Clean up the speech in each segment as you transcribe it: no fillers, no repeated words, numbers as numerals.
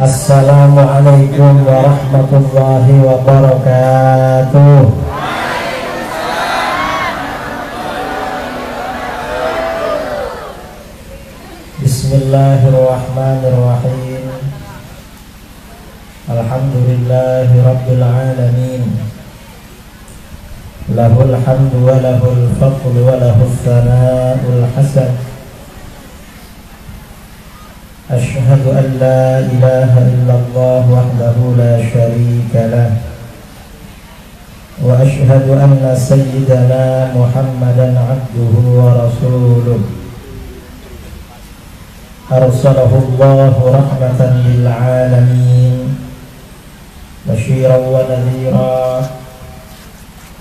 Assalamualaikum warahmatullahi wabarakatuh. Bismillahirrahmanirrahim. Alhamdulillahi rabbil alamin. Lahul hamdu wa lahul fadlu wa lahul thana'ul hasan. Ashhadu an la ilaha illallah wahdahu la syarika lah. Wa ashhadu anna sayyidana Muhammadan abduhu wa rasuluh. Arsalahu Allahu rahmatan lil alamin, basyiran wa nadhira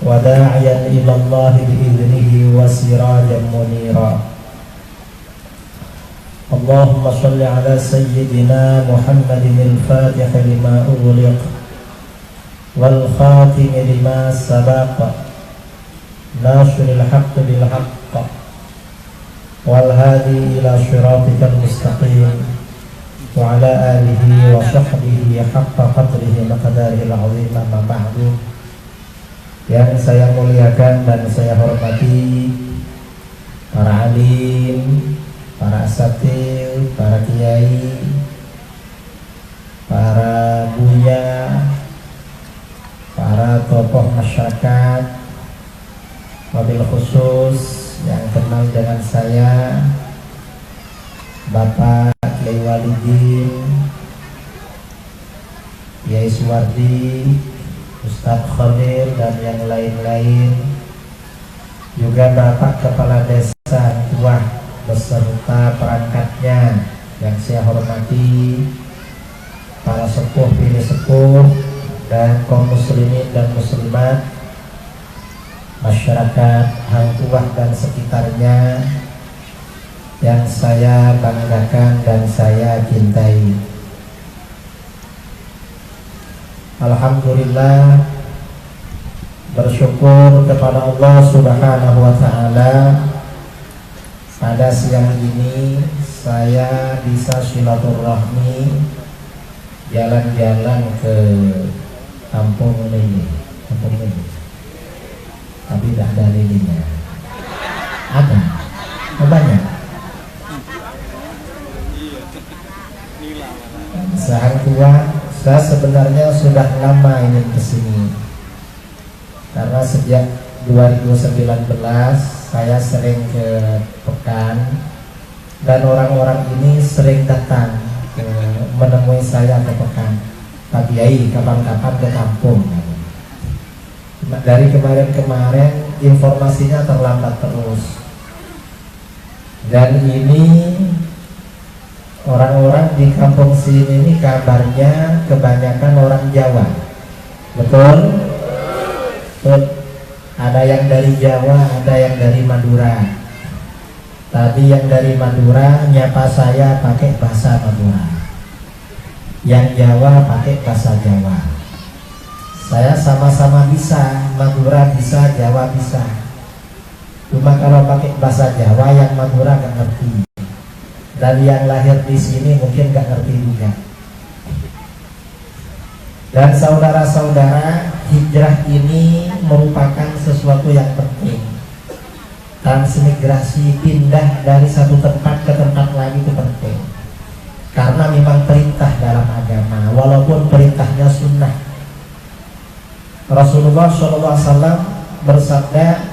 wa da'iyan ila Allah bi'idhnihi wa sirajan munira. Allahumma shalli ala sayyidina Muhammadin al-fatih lima ughliq wal khatim lima sabaqa nasril haqq bil haqq wal hadi ila siratikal mustaqim wa ala alihi wa sahbihi haqqa qadrihi maqdarihil azim. Amma ba'du. Yang saya muliakan dan saya hormati para alim, para asatidz, para kiai, para buya, para tokoh masyarakat, wabil khusus yang kenal dengan saya Bapak Kiai Walidin, Kiai Suwardi, Ustadz Khadir dan yang lain-lain, juga Bapak Kepala Desa Tuah beserta perangkatnya yang saya hormati, para sepuh pilih sepuh dan kaum muslimin dan muslimat, masyarakat Hang Tuah dan sekitarnya yang saya banggakan dan saya cintai. Alhamdulillah, bersyukur kepada Allah Subhanahu wa ta'ala, pada siang ini saya bisa silaturahmi jalan-jalan ke kampung ini, tapi tidak ada lilinnya. Ada? Banyak. Sehang Tua, saya sebenarnya sudah lama ingin kesini, karena sejak 2019 saya sering ke Pekan dan orang-orang ini sering datang menemui saya ke Pekan. Pak Kiai, kapan-kapan ke kampung. Dari kemarin-kemarin informasinya terlambat terus. Dan ini orang-orang di kampung sini ini kabarnya kebanyakan orang Jawa. Betul? Betul. Ada yang dari Jawa, ada yang dari Madura. Tadi yang dari Madura nyapa saya pakai bahasa Madura, yang Jawa pakai bahasa Jawa. Saya sama-sama bisa, Madura bisa, Jawa bisa. Cuma kalau pakai bahasa Jawa yang Madura gak ngerti, dan yang lahir di sini mungkin gak ngerti juga. Dan saudara-saudara, hijrah ini merupakan sesuatu yang penting. Transmigrasi, pindah dari satu tempat ke tempat lain itu penting, karena memang perintah dalam agama, walaupun perintahnya sunnah. Rasulullah SAW bersabda,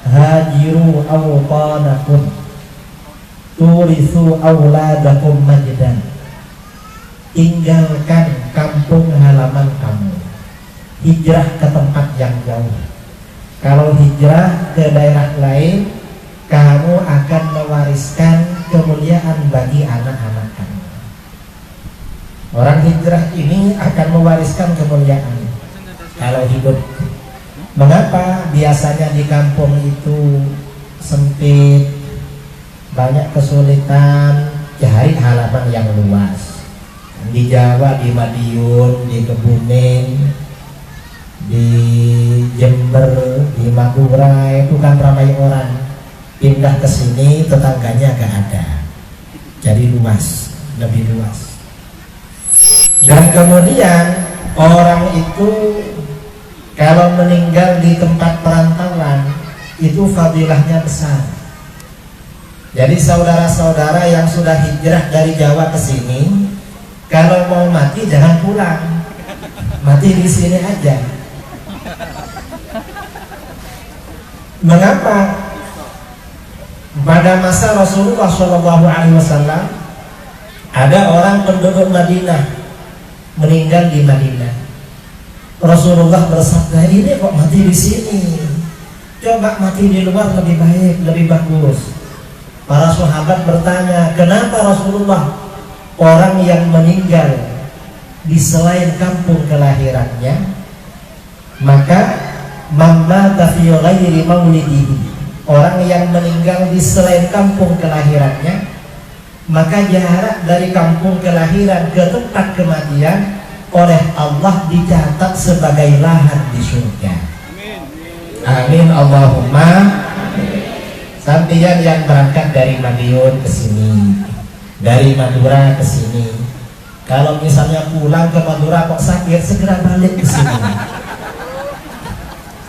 hajiru awqanakum turithu awladakum majdan. Tinggalkan kampung halaman kamu, hijrah ke tempat yang jauh. Kalau hijrah ke daerah lain, kamu akan mewariskan kemuliaan bagi anak-anak kamu. Orang hijrah ini akan mewariskan kemuliaan kalau hidup. Mengapa? Biasanya di kampung itu sempit, banyak kesulitan, cari halaman yang luas. Di Jawa, di Madiun, di Kebumen, di Jember, di Madura itu kan ramai orang. Pindah ke sini tetangganya gak ada, jadi luas, lebih luas. Dan kemudian orang itu kalau meninggal di tempat perantauan itu fadilahnya besar. Jadi saudara-saudara yang sudah hijrah dari Jawa ke sini, kalau mau mati jangan pulang, mati di sini aja. Mengapa? Pada masa Rasulullah SAW ada orang penduduk Madinah meninggal di Madinah. Rasulullah bersabda, ini kok mati di sini? Coba mati di luar lebih baik, lebih bagus. Para sahabat bertanya, kenapa Rasulullah? Orang yang meninggal di selain kampung kelahirannya, maka mamata fi ghairi maulidihi, orang yang meninggal di selain kampung kelahirannya, maka jarak dari kampung kelahiran ke tempat kematian oleh Allah dicatat sebagai lahan di surga. Amin Allahumma. Sampian yang berangkat dari Madiun ke sini, dari Madura ke sini, kalau misalnya pulang ke Madura kok sakit, segera balik ke sini.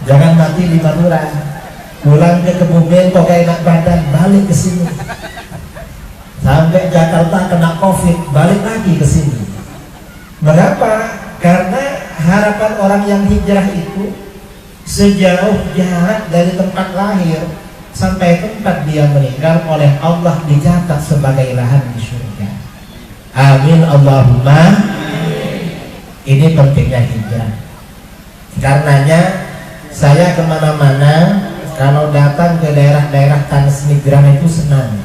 Jangan mati di Madura. Pulang ke Kebumen kok gak enak badan, balik ke sini. Sampai Jakarta kena Covid, balik lagi ke sini. Mengapa? Karena harapan orang yang hijrah itu sejauh jarak dari tempat lahir sampai tempat dia meninggal oleh Allah dicatat sebagai lahan di surga. Amin Allahumma. Ini pentingnya hijrah. Karenanya saya kemana-mana kalau datang ke daerah-daerah transmigran itu senang.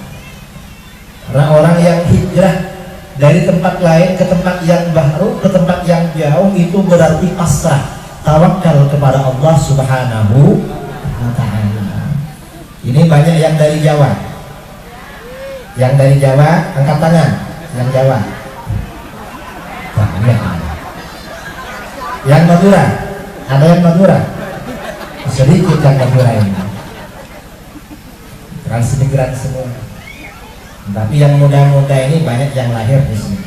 Karena orang yang hijrah dari tempat lain ke tempat yang baru, ke tempat yang jauh, itu berarti pasrah, tawakal kepada Allah Subhanahu wa ta'ala. Ini banyak yang dari Jawa. Yang dari Jawa angkat tangan. Yang Jawa banyak. Yang Madura, ada yang Madura? Sedikit yang Madura ini. Transmigran semua. Tapi yang muda-muda ini banyak yang lahir di sini,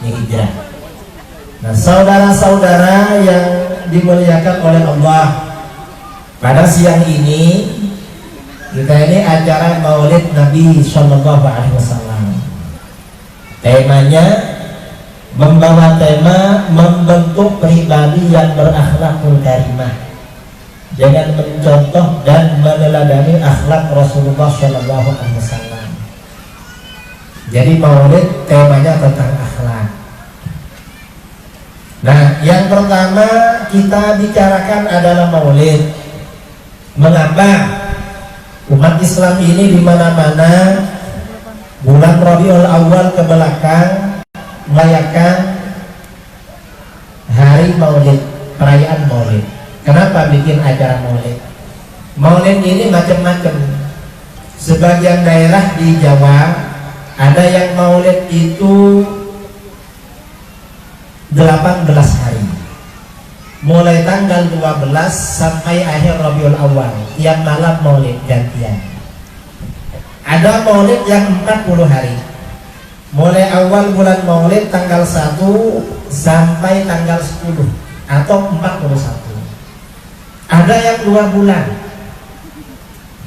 ini hijrah. Nah, saudara-saudara yang dimuliakan oleh Allah, pada siang ini kita ini acara Maulid Nabi Shallallahu Alaihi Wasallam. Temanya membawa tema membentuk pribadi yang berakhlakul karimah, dengan mencontoh dan meneladani akhlak Rasulullah Shallallahu Alaihi Wasallam. Jadi Maulid temanya tentang akhlak. Nah, yang pertama kita bicarakan adalah Maulid. Mengapa umat Islam ini di mana-mana bulan Rabiul Awal ke belakang merayakan hari Maulid, perayaan Maulid. Kenapa bikin acara Maulid? Maulid ini macam-macam. Sebagian daerah di Jawa ada yang Maulid itu 18 hari, mulai tanggal 12 sampai akhir Rabiul Awal, yang malam Maulid gantian. Ada Maulid yang 40 hari, mulai awal bulan Maulid tanggal 1 sampai tanggal 10 atau 41. Ada yang 2 bulan.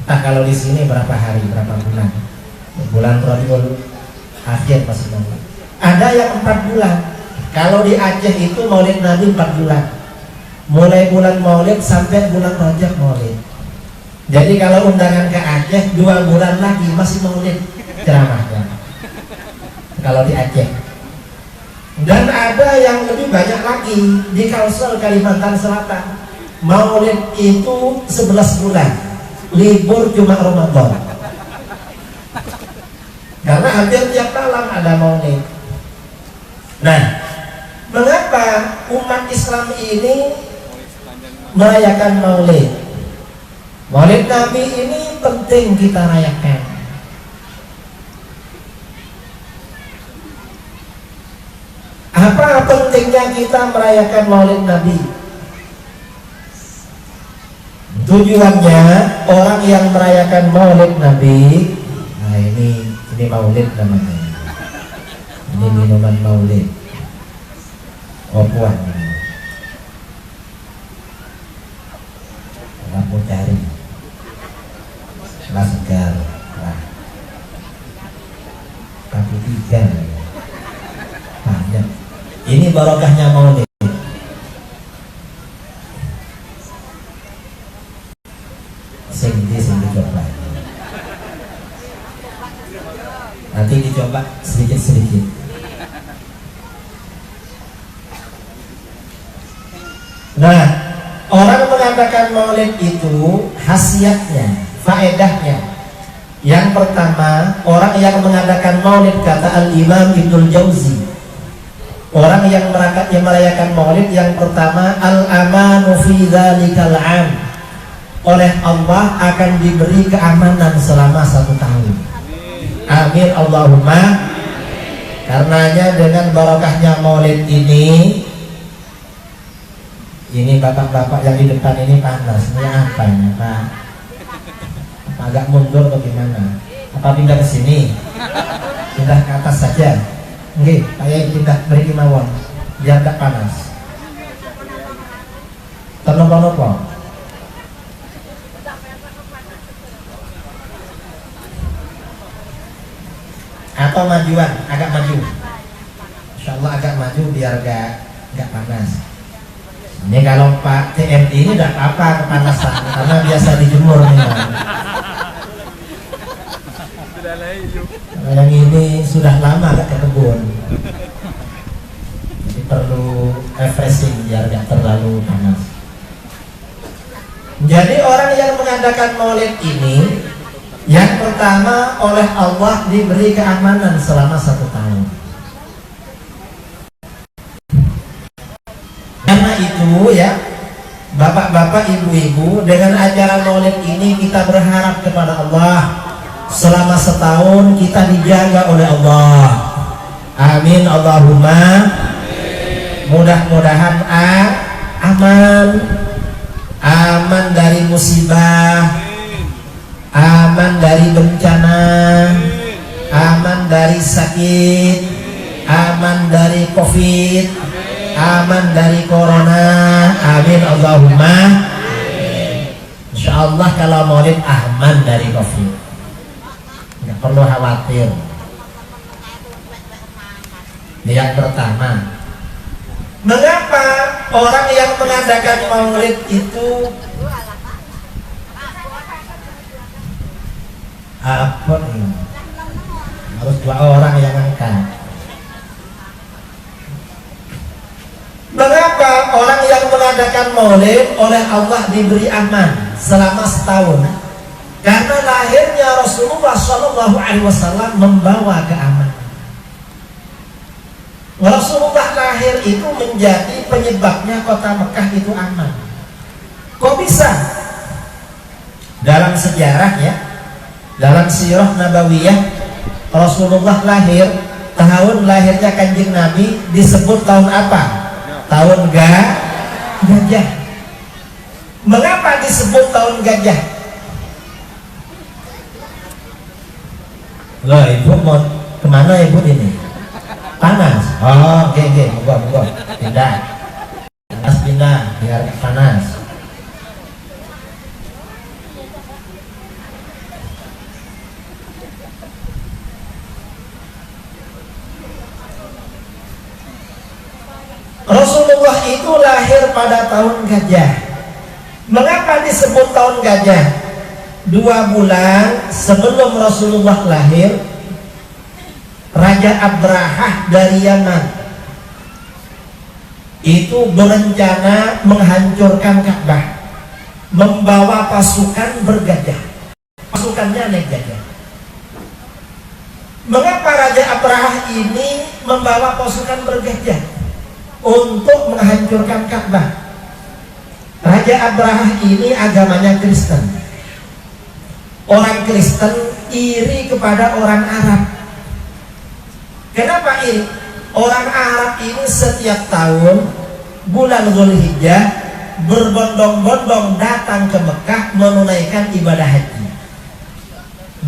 Nah, kalau di sini berapa hari, berapa bulan? Bulan Rabiul Akhir masih Maulid. Ada yang 4 bulan. Kalau di Aceh itu Maulid Nabi 4 bulan, mulai bulan Maulid sampai bulan Rajab Maulid. Jadi kalau undangan ke Aceh 2 bulan lagi masih Maulid ceramahnya kalau di Aceh. Dan ada yang lebih banyak lagi di Kalsel, Kalimantan Selatan. Maulid itu 11 bulan, libur cuma Ramadan. Karena hampir tiap malam ada Maulid. Nah, mengapa umat Islam ini merayakan Maulid? Maulid Nabi ini penting kita rayakan. Apa pentingnya kita merayakan Maulid Nabi? Tujuannya orang yang merayakan Maulid Nabi, nah ini Maulid namanya. Ini minuman Maulid. Opuan lampu cari setelah segar kaki tiga banyak. Ini barokahnya maulid. Sing dicoba. Nanti dicoba sedikit-sedikit. Nah, orang mengadakan maulid itu khasiatnya, faedahnya. Yang pertama, orang yang mengadakan maulid, kata Al-Imam Ibnul Jauzi, orang yang merayakan maulid yang pertama, al-amanu fi dzalikal 'am. Oleh Allah akan diberi keamanan selama 1 tahun. Amin Allahumma. Karenanya dengan barokahnya maulid ini bapak-bapak yang di depan ini panas. Ini apa ya Pak? Agak mundur bagaimana? Apa pindah ke sini? Pindah ke atas saja. Nggih, kayak pindah beri mawon biar gak panas. Ternopo-nopo. Atau majuan, agak maju. Insyaallah agak maju biar gak panas. Ini kalau Pak TMI ini tidak apa-apa kepanasan karena biasa dijemur memang. Yang ini sudah lama gak ke kebun, jadi perlu refreshing biar gak terlalu panas. Jadi orang yang mengadakan maulid ini, yang pertama oleh Allah diberi keamanan selama 1 tahun. Karena itu ya, bapak-bapak, ibu-ibu, dengan acara maulid ini kita berharap kepada Allah selama 1 tahun kita dijaga oleh Allah. Amin Allahumma. Mudah-mudahan aman dari musibah, aman dari bencana, aman dari sakit, aman dari COVID, aman dari corona. Amin Allahumma. Insyaallah kalau maulid aman dari COVID, nggak perlu khawatir. Yang pertama, mengapa orang yang mengadakan maulid itu apa ini? Harus 2 orang yang angkat. Mengapa orang yang mengadakan maulid oleh Allah diberi aman selama 1 tahun? Karena lahirnya Rasulullah SAW membawa keamanan. Rasulullah lahir itu menjadi penyebabnya kota Mekah itu aman. Kok bisa? Dalam sejarah ya, dalam sirah nabawiyah, Rasulullah lahir, tahun lahirnya Kanjeng Nabi disebut tahun apa? Tahun gajah. Mengapa disebut tahun gajah? Loh, ibu mau kemana ibu ini? Panas. Oh, oke, monggo. Pindah biar panas. Rasulullah itu lahir pada tahun gajah. Mengapa disebut tahun gajah? 2 bulan sebelum Rasulullah lahir, Raja Abrahah dari Yaman itu berencana menghancurkan Ka'bah, membawa pasukan bergajah. Pasukannya naik gajah. Mengapa Raja Abrahah ini membawa pasukan bergajah? Untuk menghancurkan Ka'bah. Raja Abrahah ini agamanya Kristen. Orang Kristen iri kepada orang Arab. Kenapa iri? Orang Arab ini setiap tahun bulan Dzulhijjah berbondong-bondong datang ke Mekah menunaikan ibadah haji.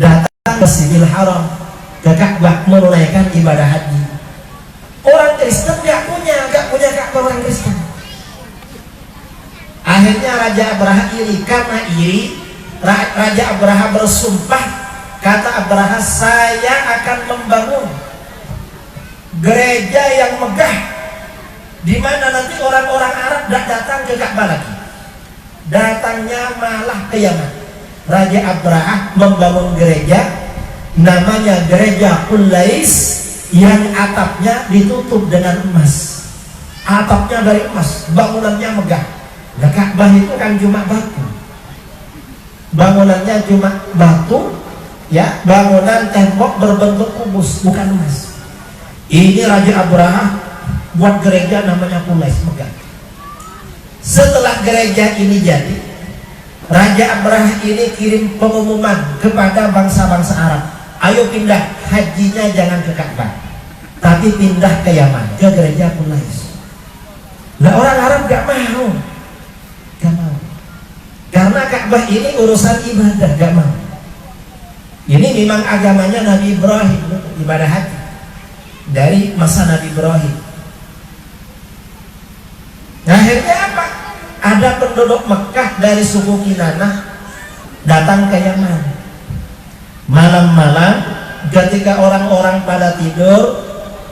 Datang ke Masjidil Haram, ke Ka'bah menunaikan ibadah haji. Orang Kristen nggak punya Ka'bah orang Kristen. Akhirnya Raja Abraha iri. Karena iri, Raja Abraha bersumpah, kata Abraha, saya akan membangun gereja yang megah, di mana nanti orang-orang Arab tidak datang ke Ka'bah lagi, datangnya malah ke Yaman. Raja Abraha membangun gereja, namanya gereja Qulais, yang atapnya ditutup dengan emas. Atapnya dari emas, bangunannya megah. Nah, Ka'bah itu kan cuma batu, bangunannya cuma batu, ya, bangunan tembok berbentuk kubus, bukan emas. Ini Raja Abraha buat gereja namanya Qulais, megah. Setelah gereja ini jadi, Raja Abraha ini kirim pengumuman kepada bangsa-bangsa Arab, ayo pindah, hajinya jangan ke Ka'bah, tapi pindah ke Yaman, ke gereja Qulais. Nah, orang Arab gak mau, karena Ka'bah ini urusan ibadah, gak mau. Ini memang agamanya Nabi Ibrahim, ibadah haji dari masa Nabi Ibrahim. Nah, akhirnya apa? Ada penduduk Mekah dari suku Kinanah datang ke Yaman. Malam-malam ketika orang-orang pada tidur,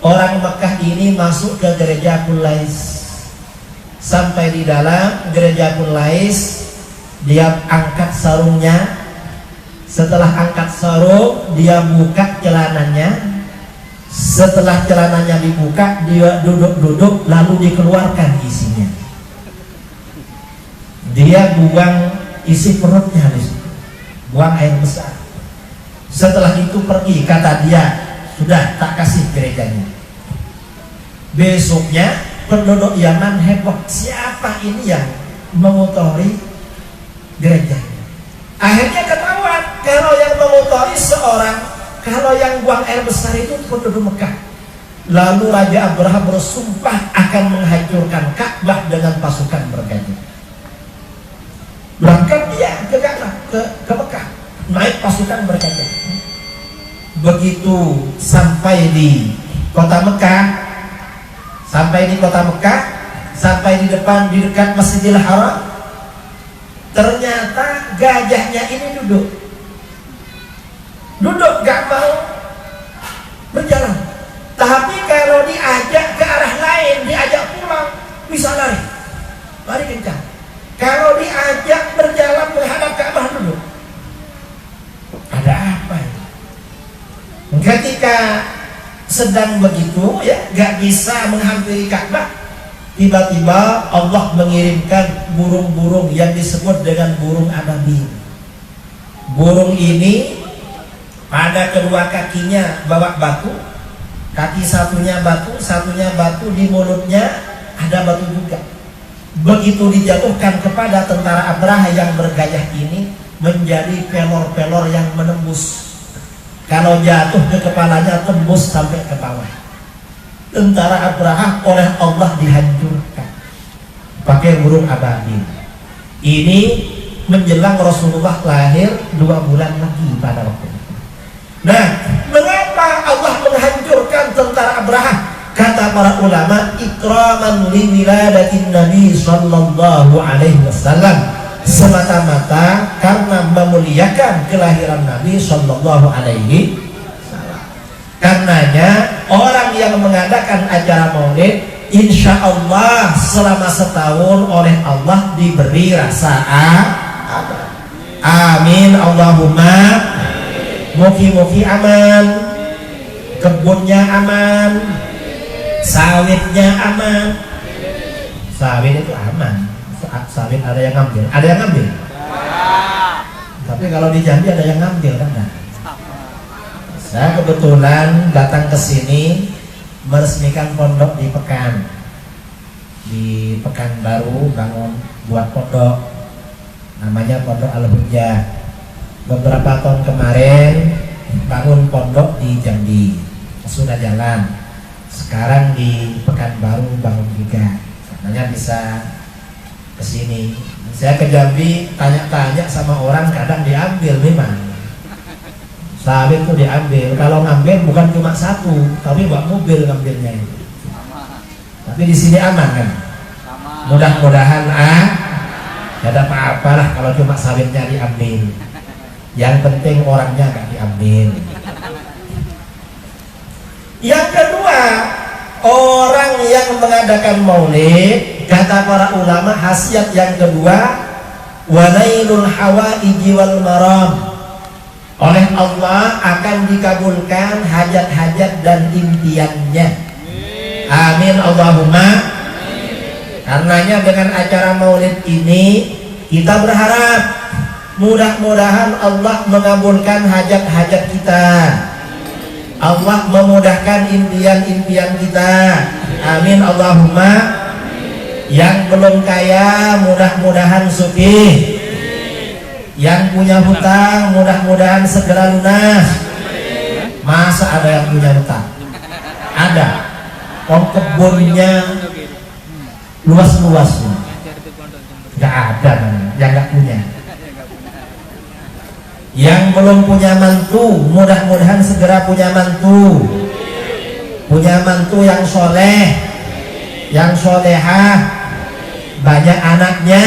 orang Mekah ini masuk ke gereja Qulais. Sampai di dalam gereja Qulais, dia angkat sarungnya. Setelah angkat sarung, dia buka celananya. Setelah celananya dibuka, dia duduk-duduk, lalu dikeluarkan isinya. Dia buang isi perutnya, buang air besar. Setelah itu pergi, kata dia, sudah tak kasih gerejanya. Besoknya penduduk Yaman heboh, siapa ini yang mengotori gereja? Akhirnya ketahuan kalau yang mengotori seorang, kalau yang buang air besar itu penduduk Mekah. Lalu Raja Abraha bersumpah akan menghancurkan Ka'bah dengan pasukan bergajah. Berangkat dia ke Ka'bah, ke Mekah, naik pasukan bergajah. Begitu sampai di kota Mekah, sampai di depan, di dekat Masjidil Haram, ternyata gajahnya ini duduk gak mau berjalan. Tapi kalau diajak ke arah lain, diajak pulang, bisa lari kencang. Kalau diajak berjalan menghadap Ka'bah duduk. Ada apa ini? Ketika sedang begitu, ya, gak bisa menghampiri Ka'bah, tiba-tiba Allah mengirimkan burung-burung yang disebut dengan burung ababil. Burung ini pada kedua kakinya bawa batu, kaki satunya batu, di mulutnya ada batu juga. Begitu dijatuhkan kepada tentara Abraha yang bergajah ini, menjadi pelor-pelor yang menembus. Kalau jatuh ke kepalanya, tembus sampai ke bawah. Tentara Abraha oleh Allah dihancurkan pakai burung ababil. Ini menjelang Rasulullah lahir 2 bulan lagi pada waktu itu. Nah, mengapa Allah menghancurkan tentara Abraha? Kata para ulama, ikraman li wiladatin Nabi sallallahu alaihi wasallam, semata-mata karena memuliakan kelahiran Nabi sallallahu alaihi wasallam. Karenanya orang yang mengadakan acara Maulid, insya Allah selama setahun oleh Allah diberi rasa amin. Allahumma mugi-mugi aman, kebunnya aman, sawitnya aman. Sawit itu aman, sawit ada yang ngambil, tapi kalau di Jambi ada yang ngambil kan? Saya kebetulan datang ke sini meresmikan pondok di Pekanbaru, bangun buat pondok namanya Pondok Al-Hujjah. Beberapa tahun kemarin bangun pondok di Jambi, sudah jalan. Sekarang di Pekanbaru bangun juga. Katanya bisa ke sini. Saya ke Jambi tanya-tanya sama orang, kadang diambil memang. Sawit itu diambil. Kalau ngambil bukan cuma satu, tapi bawa mobil ngambilnya itu. Tapi di sini aman kan? Mudah-mudahan gak ada apa-apalah kalau cuma sawitnya diambil. Yang penting orangnya gak diambil. Yang kedua, orang yang mengadakan maulid, kata para ulama, khasiat yang kedua, wanailul hawaiji wal maram. Oleh Allah akan dikabulkan hajat-hajat dan impiannya. Amin Allahumma. Karenanya dengan acara maulid ini kita berharap mudah-mudahan Allah mengabulkan hajat-hajat kita. Allah memudahkan impian-impian kita. Amin Allahumma. Yang belum kaya mudah-mudahan sugih. Yang punya hutang mudah-mudahan segera lunas. Masa ada yang punya hutang? Ada. Kebunnya luas-luasnya. Gak ada yang gak punya. Yang belum punya mantu mudah-mudahan segera punya mantu. Punya mantu yang soleh, yang solehah, banyak anaknya,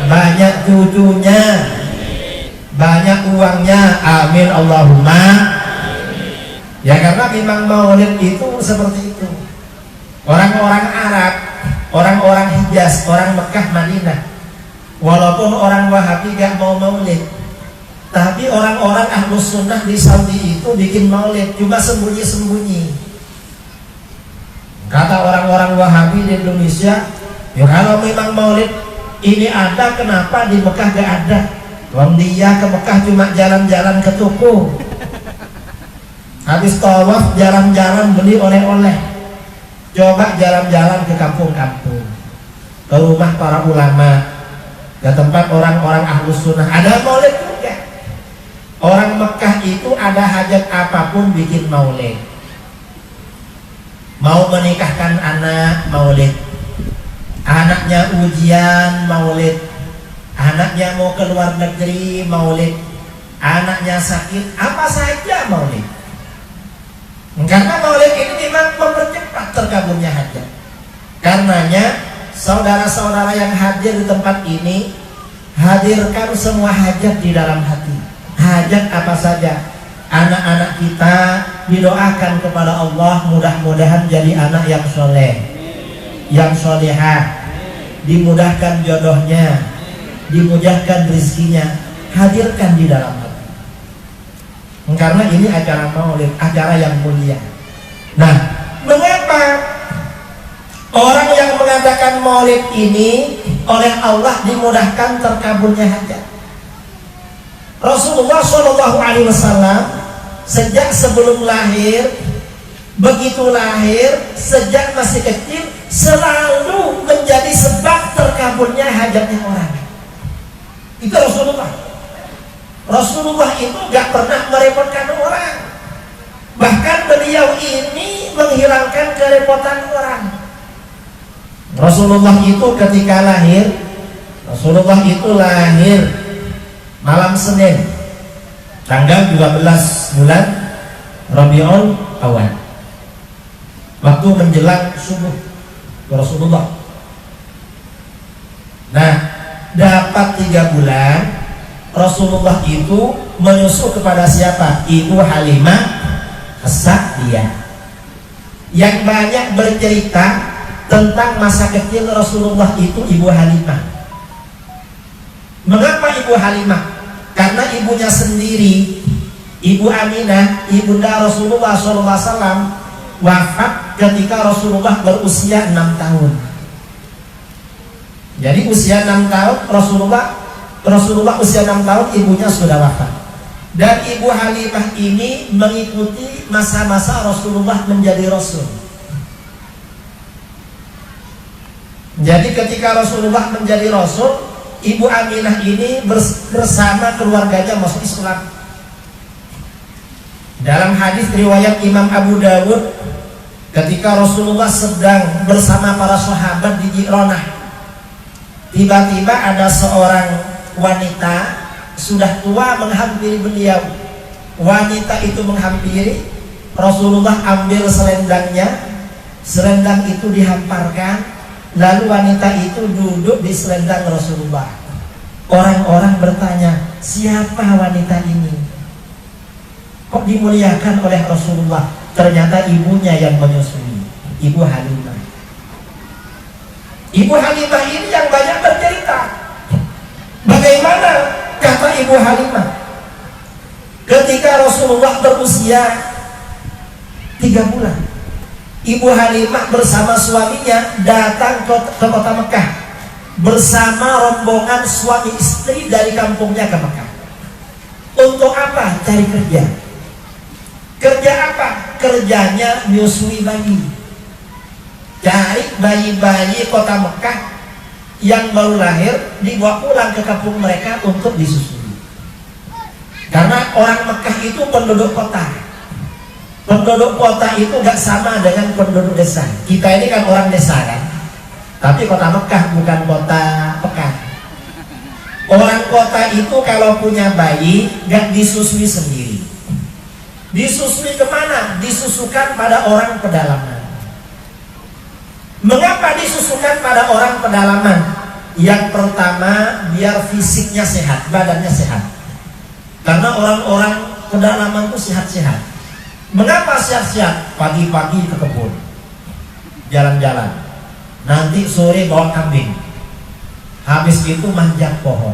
banyak cucunya, banyak uangnya. Amin Allahumma. Ya karena memang maulid itu seperti itu. Orang-orang Arab, orang-orang Hijaz, orang Mekah, Madinah, walaupun orang Wahabi gak mau maulid, tapi orang-orang Ahlus Sunnah di Saudi itu bikin maulid, cuma sembunyi-sembunyi. Kata orang-orang Wahabi di Indonesia, ya kalau memang maulid ini ada, kenapa di Mekah gak ada? Wong dia ke Mekah cuma jalan-jalan ke toko, habis tawaf jalan-jalan beli oleh-oleh. Coba jalan-jalan ke kampung-kampung, ke rumah para ulama, ke tempat orang-orang Ahlus Sunnah, ada maulid juga. Orang Mekah itu ada hajat apapun bikin maulid. Mau menikahkan anak, maulid. Anaknya ujian, maulid. Anaknya mau ke luar negeri, maulid. Anaknya sakit, apa saja maulid. Karena maulid ini memang mempercepat terkabulnya hajat. Karenanya saudara-saudara yang hadir di tempat ini, hadirkan semua hajat di dalam hati. Hajat apa saja. Anak-anak kita didoakan kepada Allah, mudah-mudahan jadi anak yang soleh, yang solehah, dimudahkan jodohnya, dimudahkan rezekinya. Hadirkan di dalam hati. Karena ini acara maulid, acara yang mulia. Nah, mengapa orang yang mengadakan maulid ini oleh Allah dimudahkan terkabulnya hajat? Rasulullah SAW sejak sebelum lahir, begitu lahir, sejak masih kecil, selalu menjadi sebab terkabulnya hajatnya orang. Itu Rasulullah. Rasulullah itu gak pernah merepotkan orang. Bahkan beliau ini menghilangkan kerepotan orang. Rasulullah itu ketika lahir, Rasulullah itu lahir malam Senin, tanggal 12 bulan Rabiul Awal, waktu menjelang subuh Rasulullah. Nah, dapat 3 bulan Rasulullah itu menyusu kepada siapa? Ibu Halimah As-Sa'diyah, yang banyak bercerita tentang masa kecil Rasulullah itu Ibu Halimah. Mengapa Ibu Halimah? Karena ibunya sendiri, Ibu Aminah, ibunda Rasulullah SAW, wafat ketika Rasulullah berusia 6 tahun. Jadi usia 6 tahun Rasulullah usia 6 tahun, ibunya sudah wafat. Dan Ibu Halimah ini mengikuti masa-masa Rasulullah menjadi Rasul. Jadi ketika Rasulullah menjadi Rasul, Ibu Aminah ini bersama keluarganya masuk Islam. Dalam hadis riwayat Imam Abu Dawud, ketika Rasulullah sedang bersama para sahabat di Ji'ronah, tiba-tiba ada seorang wanita sudah tua menghampiri beliau. Wanita itu menghampiri, Rasulullah ambil selendangnya, Selendang itu dihamparkan, lalu wanita itu duduk di selendang Rasulullah. Orang-orang bertanya, siapa wanita ini? Kok dimuliakan oleh Rasulullah? Ternyata ibunya yang menyusui, Ibu Halimah. Ibu Halimah ini yang banyak bercerita. Bagaimana kata Ibu Halimah? Ketika Rasulullah berusia 3 bulan, Ibu Halimah bersama suaminya datang ke kota Mekah bersama rombongan suami istri dari kampungnya ke Mekah. Untuk apa? Cari kerja. Kerja apa? Kerjanya menyusui bayi. Cari bayi-bayi kota Mekah yang baru lahir, dibawa pulang ke kampung mereka untuk disusui. Karena orang Mekah itu penduduk kota. Penduduk kota itu gak sama dengan penduduk desa. Kita ini kan orang desa kan, tapi kota Mekah bukan kota Pekan. Orang kota itu kalau punya bayi gak disusui sendiri. Disusui kemana? Disusukan pada orang pedalaman. Mengapa disusukan pada orang pedalaman? Yang pertama, biar fisiknya sehat, badannya sehat. Karena orang-orang pedalaman itu sehat-sehat. Mengapa sehat-sehat? Pagi-pagi ke kebun, jalan-jalan, nanti sore bawa kambing, habis itu manjat pohon,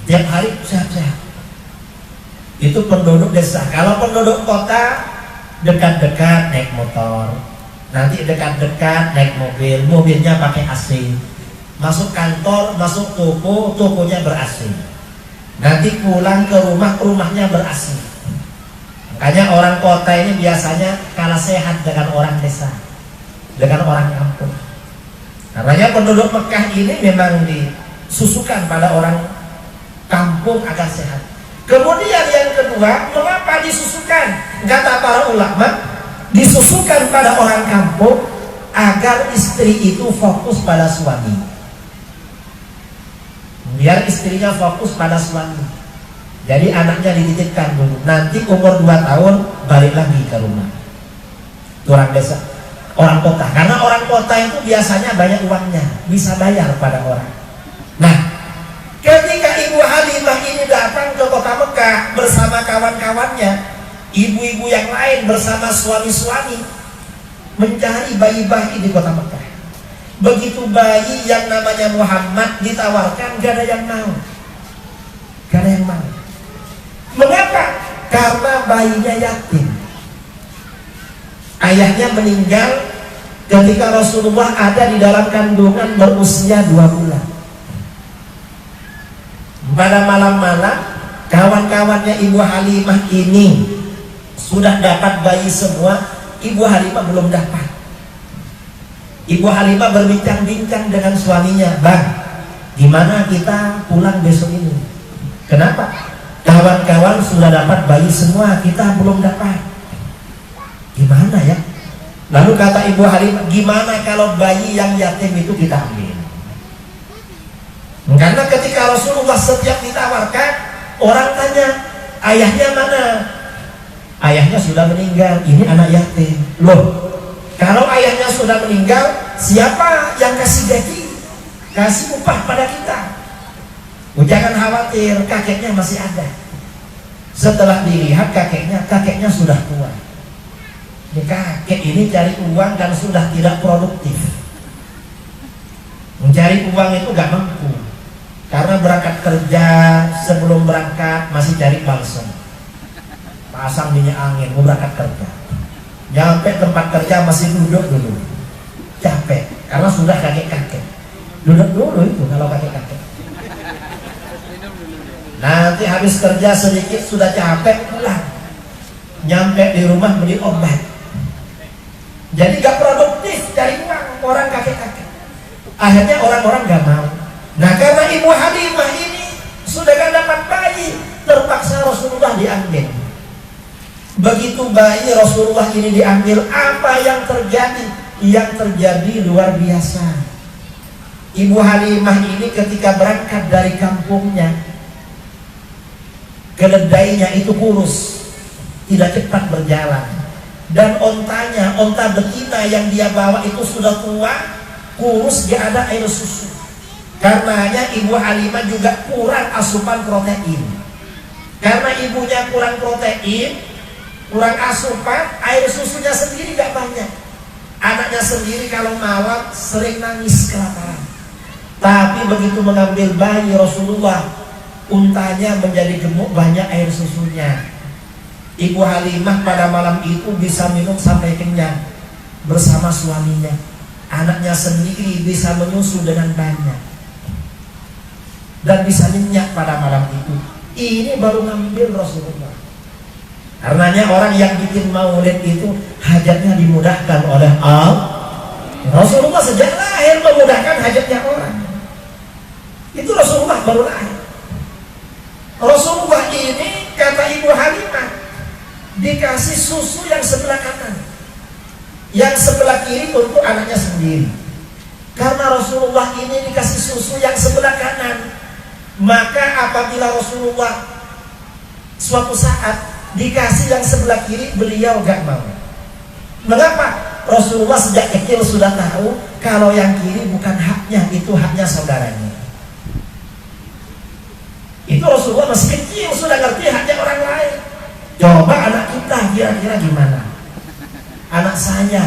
tiap hari sehat-sehat. Itu penduduk desa. Kalau penduduk kota, dekat-dekat naik motor, nanti dekat-dekat naik mobil, mobilnya pakai AC, masuk kantor, masuk toko, tokonya ber-AC, nanti pulang ke rumah, rumahnya ber-AC. Makanya orang kota ini biasanya kalah sehat dengan orang desa, dengan orang kampung. Karena penduduk Mekah ini memang disusukan pada orang kampung agar sehat. Kemudian yang kedua, mengapa disusukan? Kata para ulama, disusukan pada orang kampung agar istri itu fokus pada suami. Biar istrinya fokus pada suami. Jadi anaknya dititipkan dulu, nanti umur 2 tahun balik lagi ke rumah. Itu orang desa, orang kota. Karena orang kota itu biasanya banyak uangnya, bisa bayar pada orang. Nah, ketika Ibu Halimah ini datang ke kota Mekah bersama kawan-kawannya, ibu-ibu yang lain bersama suami-suami, mencari bayi-bayi di kota Mekah. Begitu bayi yang namanya Muhammad ditawarkan, gak ada yang mau. Gak ada yang mau. Mengapa? Karena bayinya yatim. Ayahnya meninggal ketika Rasulullah ada di dalam kandungan berusia 2 bulan. Pada malam-malam, kawan-kawannya Ibu Halimah ini sudah dapat bayi semua, Ibu Halimah belum dapat. Ibu Halimah berbincang-bincang dengan suaminya, "Bang, gimana kita pulang besok ini? Kenapa? Kawan-kawan sudah dapat bayi semua, kita belum dapat. Gimana ya?" Lalu kata Ibu Halimah, "Gimana kalau bayi yang yatim itu kita ambil?" Karena ketika Rasulullah setiap ditawarkan, orang tanya, "Ayahnya mana?" Ayahnya sudah meninggal, ini anak yatim. Loh, kalau ayahnya sudah meninggal, siapa yang kasih gaji, kasih upah pada kita? Jangan khawatir, kakeknya masih ada. Setelah dilihat kakeknya sudah tua. Ini kakek ini cari uang dan sudah tidak produktif. Mencari uang itu gak mampu. Karena berangkat kerja, sebelum berangkat masih cari balsam, pasang minyak angin, mau berangkat kerja. Nyampe tempat kerja masih duduk dulu, capek karena sudah kakek-kakek. Duduk dulu itu kalau kakek-kakek. Nanti habis kerja sedikit sudah capek, pulang. Nyampe di rumah beli obat. Jadi gak produktif cari uang, orang kakek-kakek. Akhirnya orang-orang gak mau. Nah, karena Ibu Halimah ini sudah gak dapat bayi, terpaksa Rasulullah diambil. Begitu bayi Rasulullah ini diambil, apa yang terjadi? Yang terjadi luar biasa. Ibu Halimah ini ketika berangkat dari kampungnya, keledainya itu kurus, tidak cepat berjalan. Dan ontanya, onta betina yang dia bawa itu sudah tua, kurus, dia ada air susu. Karenanya Ibu Halimah juga kurang asupan protein. Karena ibunya kurang protein, kurang asupan, air susunya sendiri gak banyak. Anaknya sendiri kalau malam sering nangis kelaparan. Tapi begitu mengambil bayi Rasulullah, untanya menjadi gemuk, banyak air susunya. Ibu Halimah pada malam itu bisa minum sampai kenyang bersama suaminya. Anaknya sendiri bisa menyusu dengan banyak dan bisa nyenyak pada malam itu. Ini baru ngambil Rasulullah. Karenanya orang yang bikin maulid itu hajatnya dimudahkan oleh Allah. Rasulullah sejak lahir memudahkan hajatnya orang. Itu Rasulullah baru lahir. Rasulullah ini, kata Ibu Halimah, dikasih susu yang sebelah kanan, yang sebelah kiri untuk anaknya sendiri. Karena Rasulullah ini dikasih susu yang sebelah kanan, maka apabila Rasulullah suatu saat dikasih yang sebelah kiri, beliau gak mau. Mengapa? Rasulullah sejak kecil sudah tahu kalau yang kiri bukan haknya, itu haknya saudaranya. Itu Rasulullah masih kecil sudah ngerti haknya orang lain. Coba anak kita kira-kira gimana? Anak saya,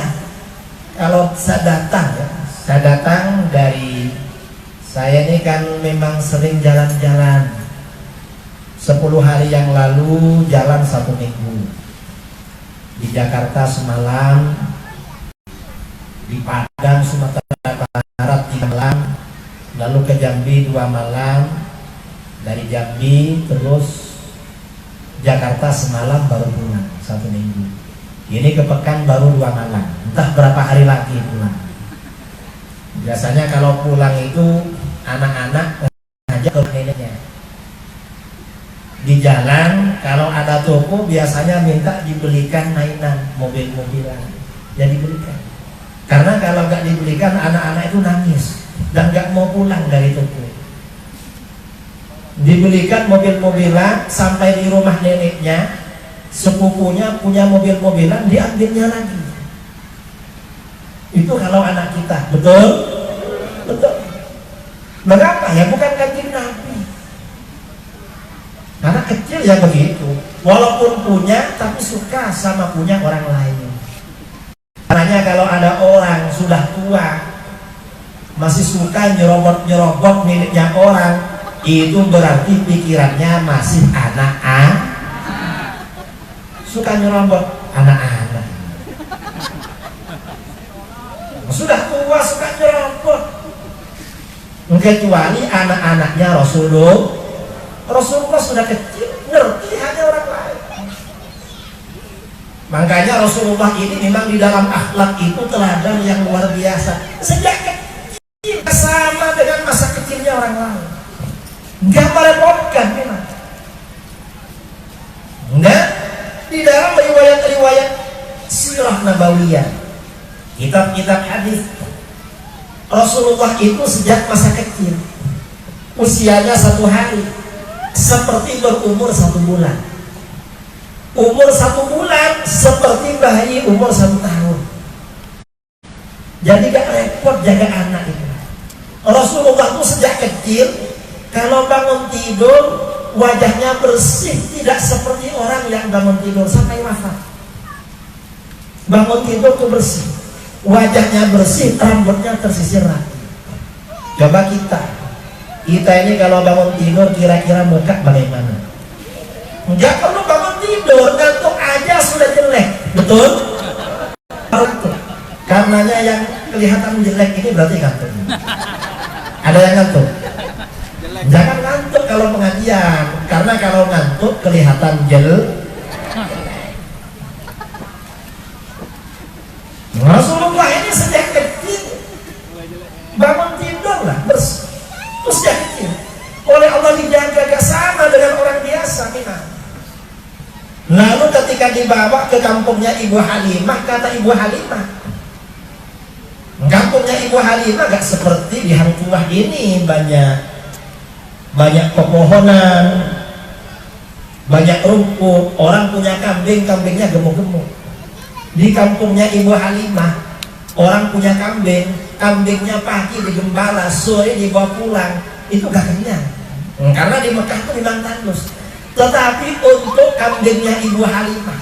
kalau saya datang dari, saya ini kan memang sering jalan-jalan. 10 hari yang lalu jalan 1 minggu. Di Jakarta semalam, di Padang Sumatera Barat 3 malam, lalu ke Jambi 2 malam, dari Jambi terus Jakarta semalam, baru pulang 1 minggu. Ini ke Pekan baru 2 malam, entah berapa hari lagi pulang. Biasanya kalau pulang itu anak-anak ngajak ke neneknya. Di jalan kalau ada toko biasanya minta dibelikan mainan, mobil-mobilan, ya dibelikan. Karena kalau nggak dibelikan anak-anak itu nangis dan nggak mau pulang dari toko. Dibelikan mobil-mobilan sampai di rumah neneknya, sepupunya punya mobil-mobilan, diambilnya lagi. Itu kalau anak kita, betul? Betul. Mengapa? Ya bukan kanjeng Nabi. Anak kecil ya begitu, walaupun punya tapi suka sama punya orang lain. Karena kalau ada orang sudah tua masih suka nyerobot miliknya orang, itu berarti pikirannya masih anak-anak. Suka nyerobot anak-anak. Sudah tua suka nyerobot. Kecuali anak-anaknya Rasulullah sudah kecil, ngerti hanya orang lain. Makanya Rasulullah ini memang di dalam akhlak itu teladan yang luar biasa. Sejak kecil sama dengan masa kecilnya orang lain. Nggak merepotkan memang. Nggak. Di dalam riwayat-riwayat sirah nabawiyah, kitab-kitab hadis, Rasulullah itu sejak masa kecil, usianya 1 hari, seperti berumur 1 bulan. Umur 1 bulan seperti bayi umur 1 tahun. Jadi gak repot jaga anak itu. Rasulullah itu sejak kecil kalau bangun tidur wajahnya bersih, tidak seperti orang yang bangun tidur sampai wafat. Bangun tidur itu bersih, wajahnya bersih, rambutnya tersisir rapi. Coba kita ini kalau bangun tidur kira-kira muka bagaimana? Enggak perlu bangun tidur, ngantuk aja sudah jelek, betul? Karenanya yang kelihatan jelek ini berarti ngantuk. Ada yang ngantuk? Jangan ngantuk kalau pengajian, karena kalau ngantuk kelihatan Rasulullah ini sejak kecil bangun tidur lah bersih, terus sejak kecil oleh Allah dijaga gak sama dengan orang biasa memang. Lalu ketika dibawa ke kampungnya Ibu Halimah, kata Ibu Halimah, kampungnya Ibu Halimah gak seperti di Hang Tuah ini, banyak pepohonan, banyak rumput. Orang punya kambing, kambingnya gemuk-gemuk. Di kampungnya Ibu Halimah, orang punya kambing, kambingnya pagi digembala, sore dibawa pulang, itu gak kenyang. Karena di Mekah itu memang tandus. Tetapi untuk kambingnya Ibu Halimah,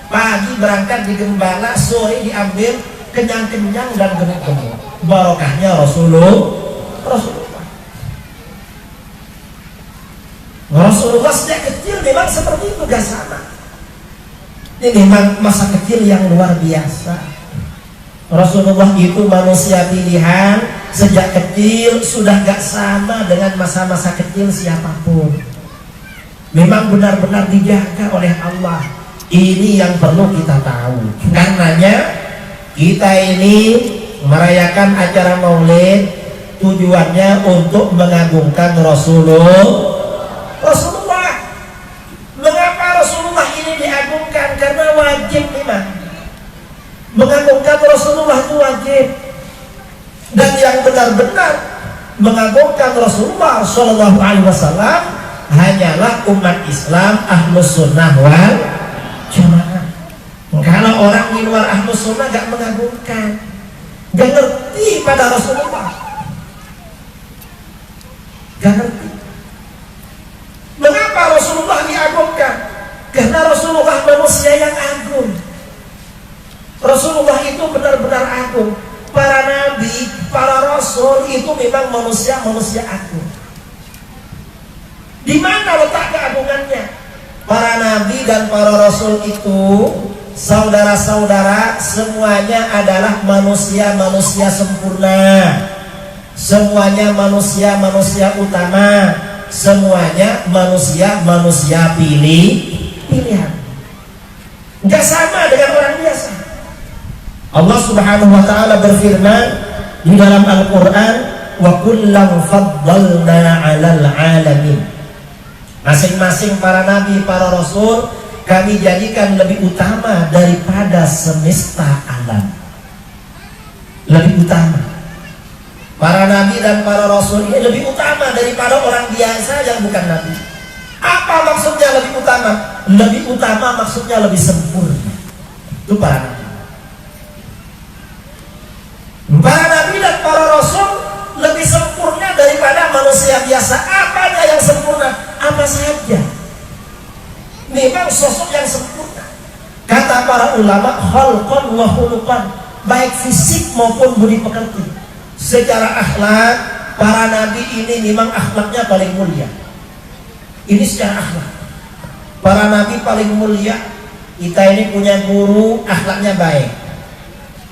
pagi berangkat digembala, sore diambil, kenyang-kenyang dan gemuk-gemuk. Barokahnya Rasulullah sejak kecil memang seperti itu, gak sama. Ini memang masa kecil yang luar biasa. Rasulullah itu manusia pilihan, sejak kecil sudah gak sama dengan masa-masa kecil siapapun. Memang benar-benar dijaga oleh Allah. Ini yang perlu kita tahu. Karenanya kita ini merayakan acara Maulid tujuannya untuk mengagungkan Rasulullah. Mengapa Rasulullah ini diagungkan? Karena wajib memang. Mengagungkan Rasulullah itu wajib. Dan yang benar-benar mengagungkan Rasulullah Shallallahu Alaihi Wasallam hanyalah umat Islam Ahlus Sunnah wal Jamaah. Kalau orang di luar Ahlus Sunnah gak mengagungkan, gak ngerti pada Rasulullah, gak ngerti. Mengapa Rasulullah diagungkan? Karena Rasulullah manusia yang agung. Rasulullah itu benar-benar agung. Para nabi, para rasul itu memang manusia-manusia agung. Di mana letak keagungannya? Para nabi dan para rasul itu, saudara-saudara, semuanya adalah manusia-manusia sempurna. Semuanya manusia-manusia utama. Semuanya manusia-manusia pilihan. Enggak sama dengan orang biasa. Allah Subhanahu wa taala berfirman di dalam Al-Qur'an, wa kullam faddalna 'alal 'alamin. Masing-masing para nabi, para rasul kami jadikan lebih utama daripada semesta alam. Lebih utama. Para nabi dan para rasul ini lebih utama daripada orang biasa yang bukan nabi. Apa maksudnya lebih utama? Lebih utama maksudnya lebih sempurna. Itu para nabi. Para nabi dan para rasul lebih sempurna daripada manusia biasa. Apanya yang sempurna? Apa saja. Memang sosok yang sempurna. Kata para ulama, khalqan wa khuluqan, baik fisik maupun budi pekerti. Secara akhlak, para nabi ini memang akhlaknya paling mulia. Ini secara akhlak. Para nabi paling mulia. Kita ini punya guru, akhlaknya baik.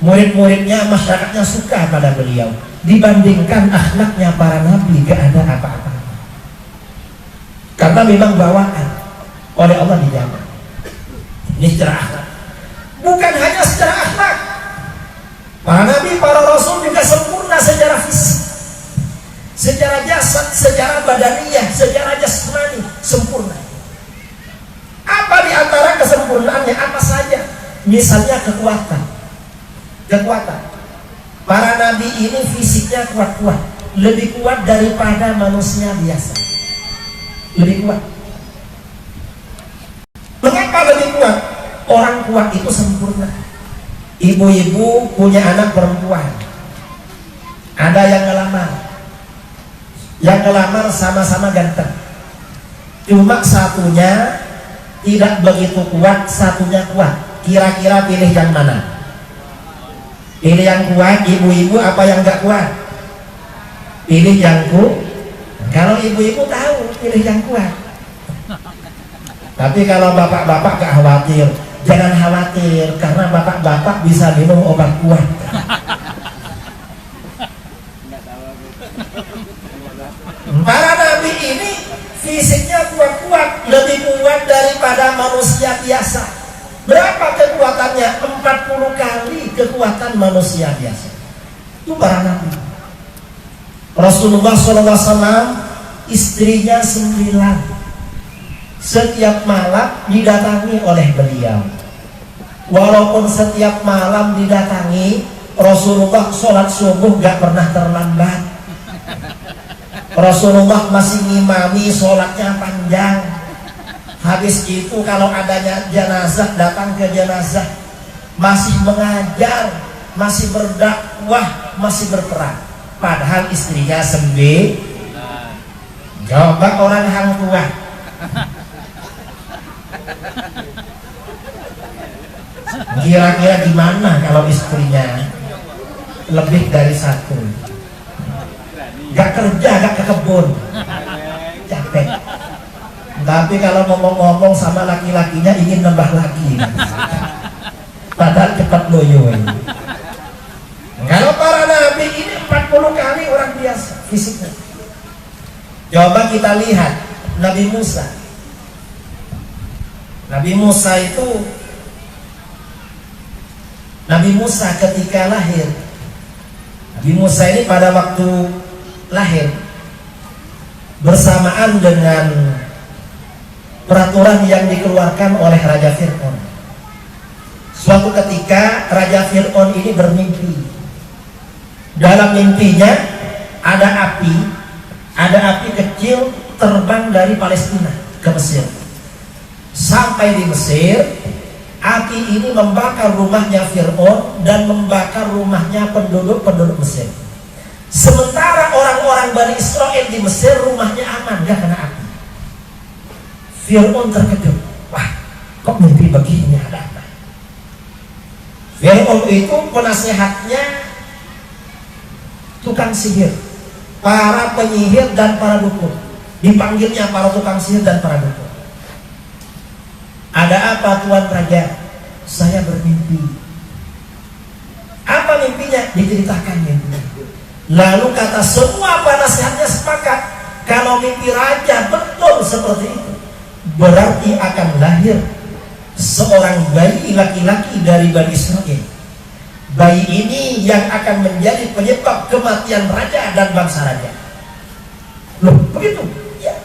Murid-muridnya, masyarakatnya suka pada beliau. Dibandingkan akhlaknya para nabi, gak ada apa-apa. Karena memang bawaan oleh Allah dijaga. Ini secara akhlak. Bukan hanya secara akhlak. Para nabi, para rasul juga sempurna secara fisik, secara jasad, secara badaniyah, secara jasmani, sempurna. Apa di antara kesempurnaannya? Apa saja? Misalnya kekuatan. Para nabi ini fisiknya kuat-kuat, lebih kuat daripada manusia biasa. Lebih kuat. Mengapa lebih kuat? Orang kuat itu sempurna. Ibu-ibu punya anak perempuan, ada yang ngelamar. Yang ngelamar sama-sama ganteng. Cuma satunya tidak begitu kuat, satunya kuat. Kira-kira pilih yang mana? Pilih yang kuat, ibu-ibu, apa yang gak kuat? Pilih yang kuat. Kalau ibu-ibu tahu, pilih yang kuat. Tapi kalau bapak-bapak gak khawatir, jangan khawatir, karena bapak-bapak bisa minum obat kuat. Para nabi ini fisiknya kuat-kuat, lebih kuat daripada manusia biasa. Berapa kekuatannya? 40 kali kekuatan manusia biasa. Itu para nabi. Rasulullah SAW istrinya 9. Setiap malam didatangi oleh beliau. Walaupun setiap malam didatangi, Rasulullah sholat subuh gak pernah terlambat. Rasulullah masih ngimami sholatnya panjang. Habis itu kalau adanya jenazah, datang ke jenazah, masih mengajar, masih berdakwah, masih berperang. Padahal istrinya sembe. Coba orang hang tua. Kira-kira gimana kalau istrinya lebih dari satu? Gak kerja, gak ke kebun, capek. Tapi kalau ngomong-ngomong sama laki-lakinya ingin nambah lagi, padahal cepat loyo. Kalau para nabi ini 40 kali orang biasa fisiknya. Coba kita lihat Nabi Musa. Nabi Musa ketika lahir, Nabi Musa ini pada waktu lahir bersamaan dengan peraturan yang dikeluarkan oleh Raja Fir'aun. Suatu ketika Raja Fir'aun ini bermimpi. Dalam mimpinya ada api kecil terbang dari Palestina ke Mesir. Sampai di Mesir, api ini membakar rumahnya Fir'aun dan membakar rumahnya penduduk Mesir. Sementara orang-orang Bani Israel di Mesir rumahnya aman, gak kena api. Fir'aun terkejut. Wah, kok mimpi begini, ada apa? Fir'aun itu penasehatnya tukang sihir, para penyihir dan para dukun. Dipanggilnya para tukang sihir dan para dukun. Ada apa Tuan Raja? Saya bermimpi. Apa mimpinya? Diceritakan mimpi. Lalu kata semua penasehatnya sepakat, kalau mimpi raja betul seperti itu, berarti akan lahir seorang bayi laki-laki dari Bani Israel. Bayi ini yang akan menjadi penyebab kematian raja dan bangsa raja. Loh, begitu? Ya.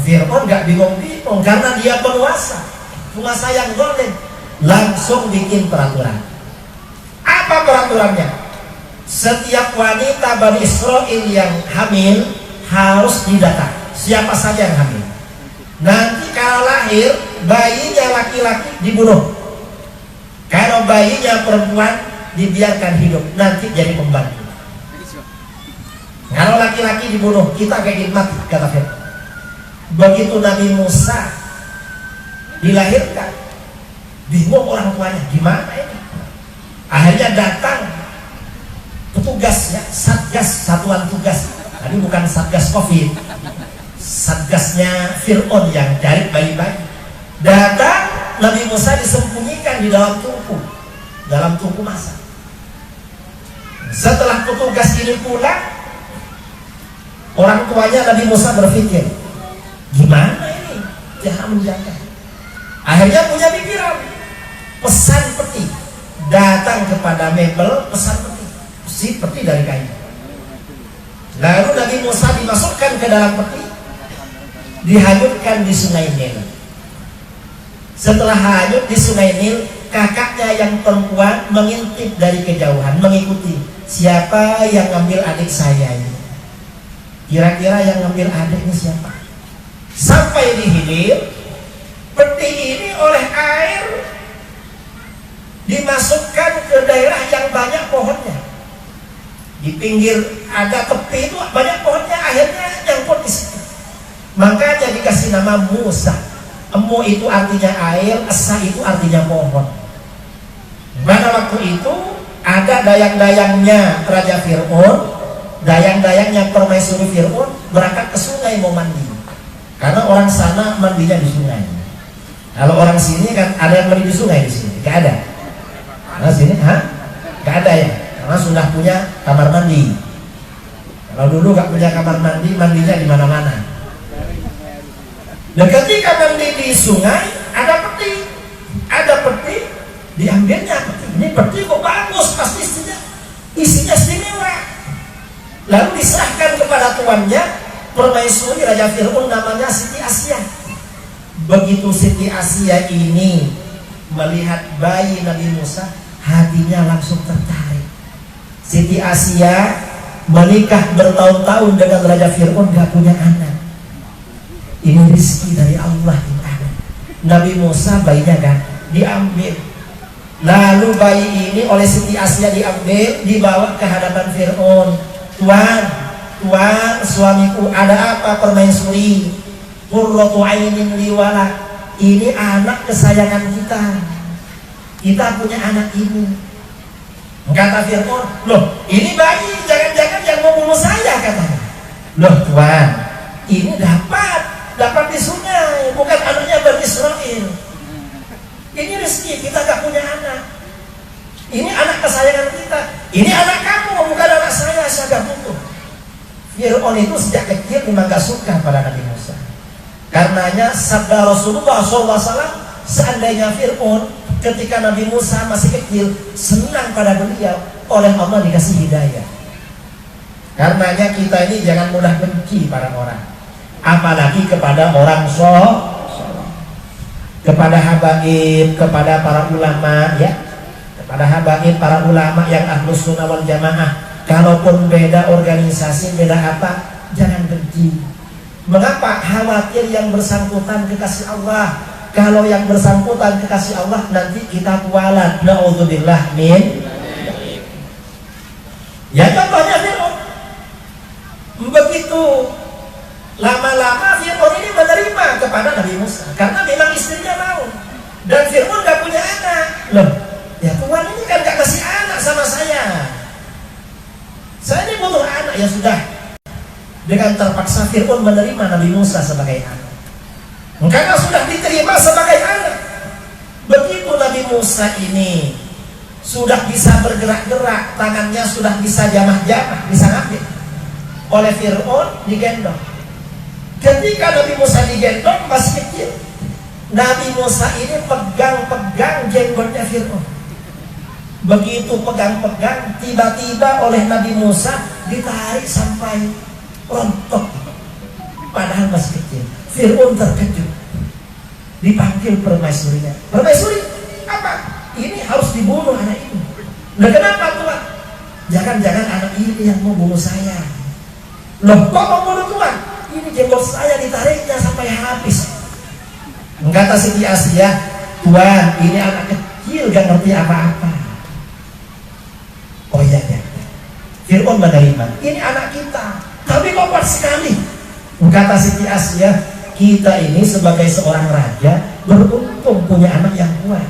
Fir'aun gak bingung-bingung karena dia penguasa yang zalim. Langsung bikin peraturan. Apa peraturannya? Setiap wanita Bani Israel yang hamil harus didata. Siapa saja yang hamil. Nanti kalau lahir bayinya laki-laki dibunuh. Kalau bayinya perempuan dibiarkan hidup, nanti jadi pembantu. Kalau laki-laki dibunuh, kita kayak mati, kata Fir'aun. Begitu Nabi Musa dilahirkan, bingung orang tuanya, gimana ini? Akhirnya datang petugasnya, satgas, satuan tugas. Tadi bukan satgas COVID, satgasnya Fir'aun yang cari bayi-bayi. Datang, Nabi Musa disembunyikan di dalam tungku masak. Setelah petugas ini pulang, orang tuanya Nabi Musa berpikir, gimana ini cara menjaga? Akhirnya punya pikiran, pesan peti. Datang kepada mebel, pesan peti dari kayu. Lalu Nabi Musa dimasukkan ke dalam peti, dihanyutkan di Sungai Nil. Setelah hanyut di Sungai Nil, kakaknya yang perempuan mengintip dari kejauhan, mengikuti siapa yang ngambil adik saya ini. Kira-kira yang ngambil adiknya siapa? Sampai di hilir, peti ini oleh air dimasukkan ke daerah yang banyak pohonnya. Di pinggir ada tepi itu banyak pohonnya, akhirnya nyangkut di situ. Makanya dikasih nama Musa. Emu itu artinya air, esa itu artinya pohon. Pada waktu itu ada dayang-dayangnya Raja Fir'aun, dayang-dayangnya permaisuri Fir'aun berangkat ke sungai mau mandi. Karena orang sana mandinya di sungai. Kalau orang sini kan ada yang mandi di sungai di sini, gak ada. Nah sini, gak ada ya, karena sudah punya kamar mandi. Kalau dulu gak punya kamar mandi, mandinya di mana-mana. Dan ketika mandi di sungai ada peti, diambilnya peti. Ini peti kok bagus, pasti isinya istimewa. Lalu diserahkan kepada tuannya, permaisuri Raja Fir'aun namanya Siti Asia. Begitu Siti Asia ini melihat bayi Nabi Musa, hatinya langsung tertarik. Siti Asia menikah bertahun-tahun dengan Raja Fir'aun, gak punya anak. Ini rezeki dari Allah yang ada. Nabi Musa bayinya kan diambil, Lalu bayi ini oleh Siti Asya diambil, dibawa ke hadapan Fir'aun. Tuan, suamiku, ada apa permaisuri? Qurratu ainin liwala. Ini anak kesayangan kita. Kita punya anak ini. Kata Fir'aun, loh ini bayi, jangan-jangan yang mau bunuh saya, katanya. Loh Tuan, ini dapat di sungai, bukan anaknya Bani Israil. Ini rezeki, kita gak punya anak. Ini anak kesayangan kita. Ini anak kamu, bukan anak saya gak butuh. Fir'aun itu sejak kecil memang gak suka pada Nabi Musa. Karenanya sabda Rasulullah SAW, seandainya Fir'aun ketika Nabi Musa masih kecil senang pada beliau, oleh Allah dikasih hidayah. Karenanya kita ini jangan mudah benci pada orang, apalagi kepada orang kepada habaib, kepada para ulama, ya, kepada habaib, para ulama yang ahlus sunnah wal jamaah. Kalaupun beda organisasi, beda apa, jangan benci. Mengapa? Khawatir yang bersangkutan kekasih Allah. Kalau yang bersangkutan kekasih Allah, nanti kita kualat. Na'udzubillah min. Ya contohnya Fir'aun. Begitu lama-lama Fir'aun ini menerima kepada Nabi Musa, karena memang istrinya mau. Dan Fir'aun gak punya anak. Loh, ya Tuhan ini kan gak kasih anak sama saya. Saya ini butuh anak. Ya sudah, dengan terpaksa Fir'aun menerima Nabi Musa sebagai anak. Karena sudah diterima sebagai anak. Begitu Nabi Musa ini sudah bisa bergerak-gerak, tangannya sudah bisa jamah-jamah, bisa ngambil, oleh Fir'aun digendong. Ketika Nabi Musa digendong masih kecil, Nabi Musa ini pegang-pegang jenggotnya Fir'aun. Begitu pegang-pegang, tiba-tiba oleh Nabi Musa ditarik sampai rontok. Padahal masih kecil. Fir'aun terkejut, dipanggil permaisurinya. Permaisuri, apa? Ini harus dibunuh anak ini. Nah kenapa Tuhan? Jangan-jangan anak ini yang mau bunuh saya. Loh kok mau bunuh Tuhan? Ini jenggot saya ditariknya sampai habis. Kata Siti Asya, Tuhan ini anak kecil gak ngerti apa-apa. Oh iya ya. Fir'aun menerima, ini anak kita, tapi kok kuat sekali. Kata Siti Asya, kita ini sebagai seorang raja beruntung punya anak yang kuat,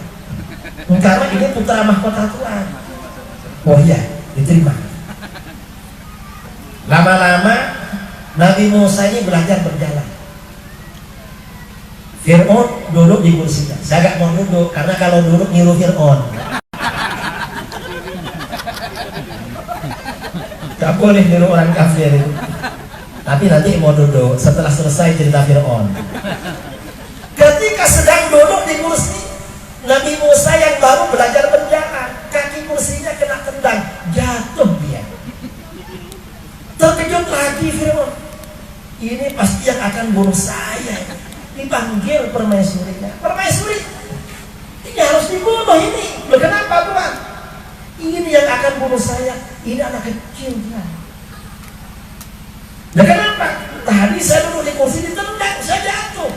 karena ini putra mahkota Tuhan. Oh iya, diterima. Lama-lama Nabi Musa ini belajar berjalan. Fir'aun duduk di kursinya. Saya gak mau duduk, karena kalau duduk niru Fir'aun. Gak boleh niru orang kafir itu. Tapi nanti mau duduk setelah selesai cerita Fir'aun. Ketika sedang duduk di kursi, Nabi Musa yang baru belajar berjalan, kaki kursinya kena tendang, jatuh dia. Terkejut lagi Fir'aun, ini pasti yang akan bunuh saya. Dipanggil permaisurinya, permaisuri, ini harus dibunuh ini. Kenapa Tuhan? Ini yang akan bunuh saya, ini anak kecil Tuhan. Nah kenapa? Tadi saya duduk di kursi ditendang, saya jatuh.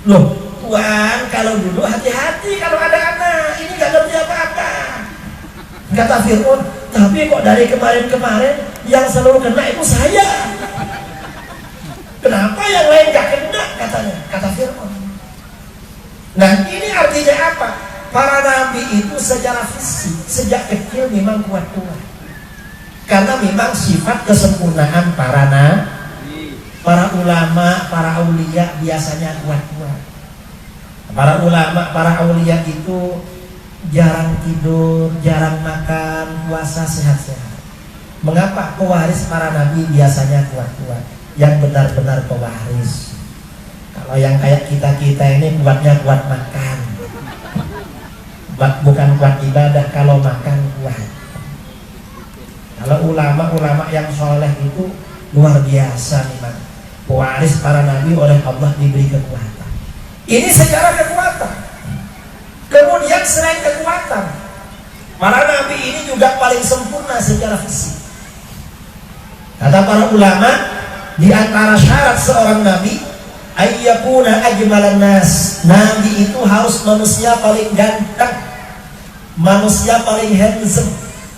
Loh Tuhan, kalau duduk hati-hati kalau ada anak, ini gak ngerti apa-apa. Kata Fir'aun, tapi kok dari kemarin-kemarin yang selalu kena itu saya. Kenapa yang lain gak kena, katanya, kata Fir'aun. Nah ini artinya apa? Para nabi itu secara fisik sejak kecil memang kuat-kuat, karena memang sifat kesempurnaan para nabi. Para ulama, para aulia biasanya kuat-kuat. Para ulama, para aulia itu jarang tidur, jarang makan, puasa sehat-sehat. Mengapa? Pewaris para nabi biasanya kuat-kuat, yang benar-benar pewaris. Kalau yang kayak kita-kita ini kuatnya kuat makan, bukan kuat ibadah. Kalau makan kuat. Kalau ulama-ulama yang soleh itu luar biasa memang. Pewaris para nabi oleh Allah diberi kekuatan. Ini secara kekuatan. Kemudian selain kekuatan, para nabi ini juga paling sempurna secara fisik. Kata para ulama, di antara syarat seorang nabi, ayyakuna ajmalan nas. Nabi itu harus manusia paling ganteng. manusia paling handsome,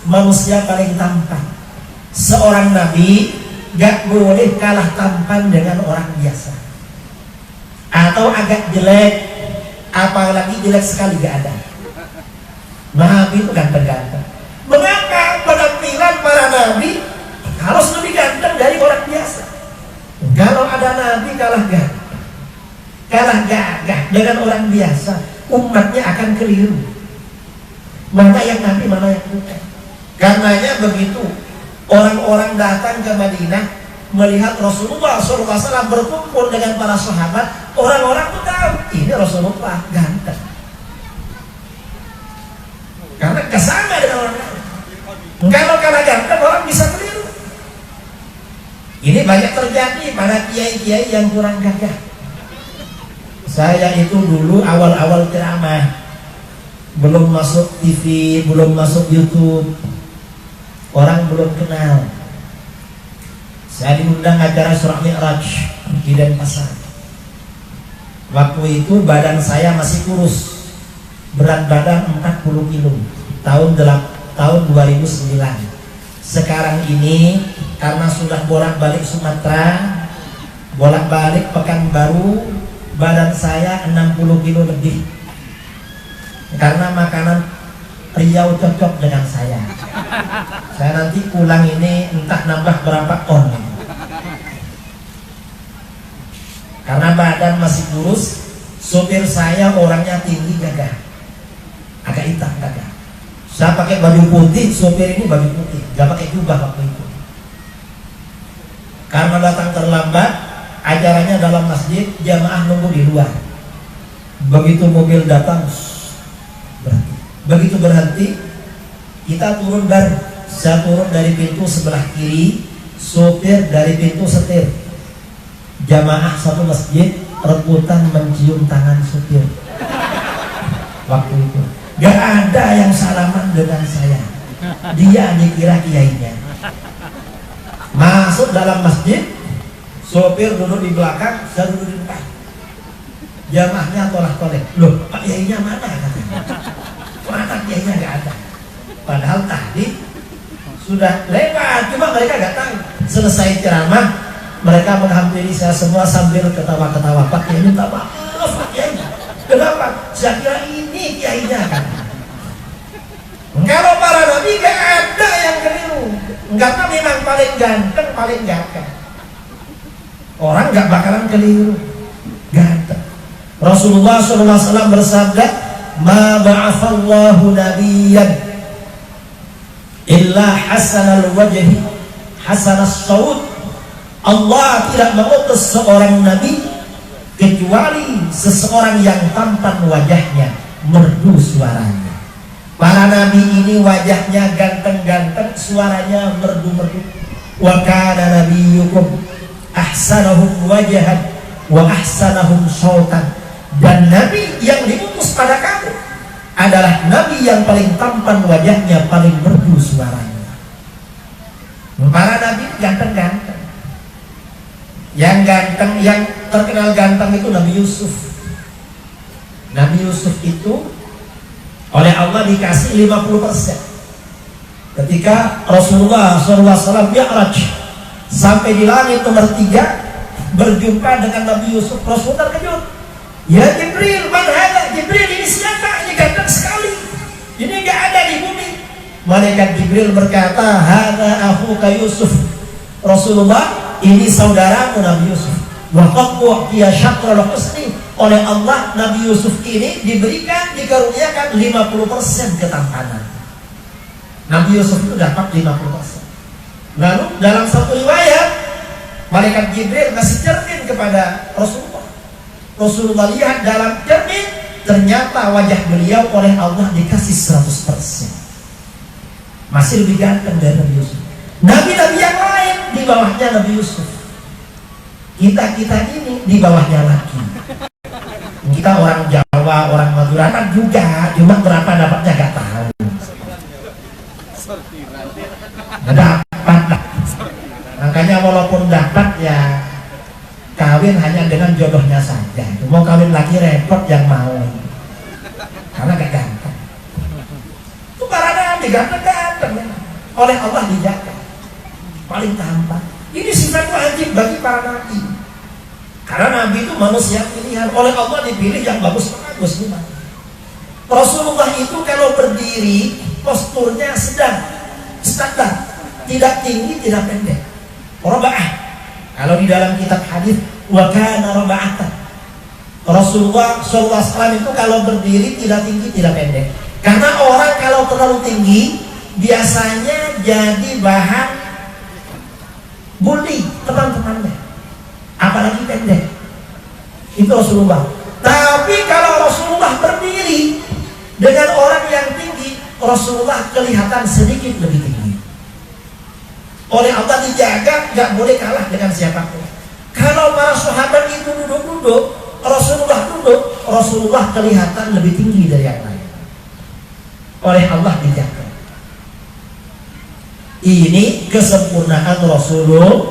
manusia paling tampan. Seorang nabi gak boleh kalah tampan dengan orang biasa, atau agak jelek, apalagi jelek sekali gak ada. Nabi itu ganteng-ganteng. Mengapa penampilan para nabi harus lebih ganteng dari orang biasa? Kalau ada nabi kalah ganteng, kalah gagah dengan orang biasa, umatnya akan keliru. Mana yang nabi, mana yang bukan. Karenanya begitu orang-orang datang ke Madinah melihat Rasulullah SAW berkumpul dengan para sahabat, orang-orang itu tahu ini Rasulullah ganteng, karena kesama dengan orang lain. Kalau kalah ganteng orang bisa keliru. Ini banyak terjadi pada kiai-kiai yang kurang gagah. Saya itu dulu awal-awal ceramah, belum masuk TV, belum masuk YouTube, orang belum kenal. Saya diundang acara Surah Mi'raj di Denpasar. Waktu itu badan saya masih kurus, berat badan 40 kilo, tahun 2009. Sekarang ini karena sudah bolak-balik Sumatera, bolak-balik Pekanbaru, badan saya 60 kilo lebih. Karena makanan Riau cocok dengan saya. Saya nanti pulang ini entah nambah berapa ton. Karena badan masih kurus, sopir saya orangnya tinggi gagah, agak hitam gagah. Saya pakai baju putih, sopir ini baju putih, gak pakai jubah waktu itu. Karena datang terlambat, acaranya dalam masjid, jamaah nunggu di luar. Begitu mobil datang, berhenti. Begitu berhenti, kita turun saya turun dari pintu sebelah kiri, sopir dari pintu setir. Jamaah satu masjid rebutan mencium tangan sopir. Waktu itu gak ada yang salaman dengan saya, dia dikira kiainya. Masuk dalam masjid, sopir duduk di belakang, saya duduk di depan. Jamaahnya tolak-tolak, loh Pak kiainya mana katanya? Mana kiainya gak ada. Padahal tadi sudah lewat, cuma mereka gak tahu. Selesai ceramah, mereka menghampiri saya semua sambil ketawa-ketawa. Pak kiai minta maaf, Pak kiai. Kenapa? Saya kira ini kiainya kan. Kalau para nabi gak ada yang keliru, karena memang paling ganteng, paling gagah. Orang gak bakalan keliru, ganteng. Rasulullah SAW bersabda, "Ma ba'athallahu nabiyyan illa hasanal wajhi hasanas saud." Allah tidak mengutus seorang nabi kecuali seseorang yang tampan wajahnya, merdu suaranya. Para nabi ini wajahnya ganteng-ganteng, suaranya merdu-merdu. Wa kana nabiyyukum ahsanahum wajhan wa ahsanahum sautan. Dan nabi yang diutus pada kamu adalah nabi yang paling tampan wajahnya, paling merdu suaranya. Para nabi ganteng-ganteng. Yang ganteng, yang terkenal ganteng itu Nabi Yusuf. Nabi Yusuf itu oleh Allah dikasih 50%. Ketika Rasulullah SAW Mi'raj sampai di langit nomor 3 berjumpa dengan Nabi Yusuf, Rasul terkejut. Ya Jibril, man hada? Jibril, ini siapa? Ini ganteng sekali, ini gak ada di bumi. Malaikat Jibril berkata, hada akhuka Yusuf. Rasulullah, ini saudaramu Nabi Yusuf. Wa qad u'tiya syatral husni. Oleh Allah, Nabi Yusuf ini dikaruniakan 50% ketampanan. Nabi Yusuf itu dapat 50%. Lalu dalam satu riwayat, malaikat Jibril ngasih cermin kepada Rasulullah. Rasulullah lihat dalam cermin, ternyata wajah beliau oleh Allah dikasih 100%. Masih lebih ganteng dari Nabi Yusuf. Nabi-nabi yang lain di bawahnya Nabi Yusuf. Kita ini di bawahnya lagi. Kita orang Jawa, orang Madura kan juga, cuma berapa dapatnya gak tahu. Gak dapat. Makanya walaupun dapat ya kawin hanya dengan jodohnya saja. Mau kawin lagi repot yang mau, karena gak ganteng. Nabi ganteng-ganteng oleh Allah dijaga, paling tampan. Ini sifat wajib bagi para nabi, karena nabi itu manusia pilihan, oleh Allah dipilih yang bagus-bagus. Rasulullah itu kalau berdiri posturnya sedang, standar, tidak tinggi tidak pendek, robaah. Kalau di dalam kitab hadis wa kana robaatan, Rasulullah SAW itu kalau berdiri tidak tinggi tidak pendek. Karena orang kalau terlalu tinggi biasanya jadi bahan bully teman-temannya, apalagi pendek. Itu Rasulullah. Tapi kalau Rasulullah berdiri dengan orang yang tinggi, Rasulullah kelihatan sedikit lebih tinggi. Oleh Allah dijaga, gak boleh kalah dengan siapapun. Kalau para sahabat itu duduk-duduk, Rasulullah duduk, Rasulullah kelihatan lebih tinggi dari yang lain. Oleh Allah dijaga. Ini kesempurnaan Rasulullah.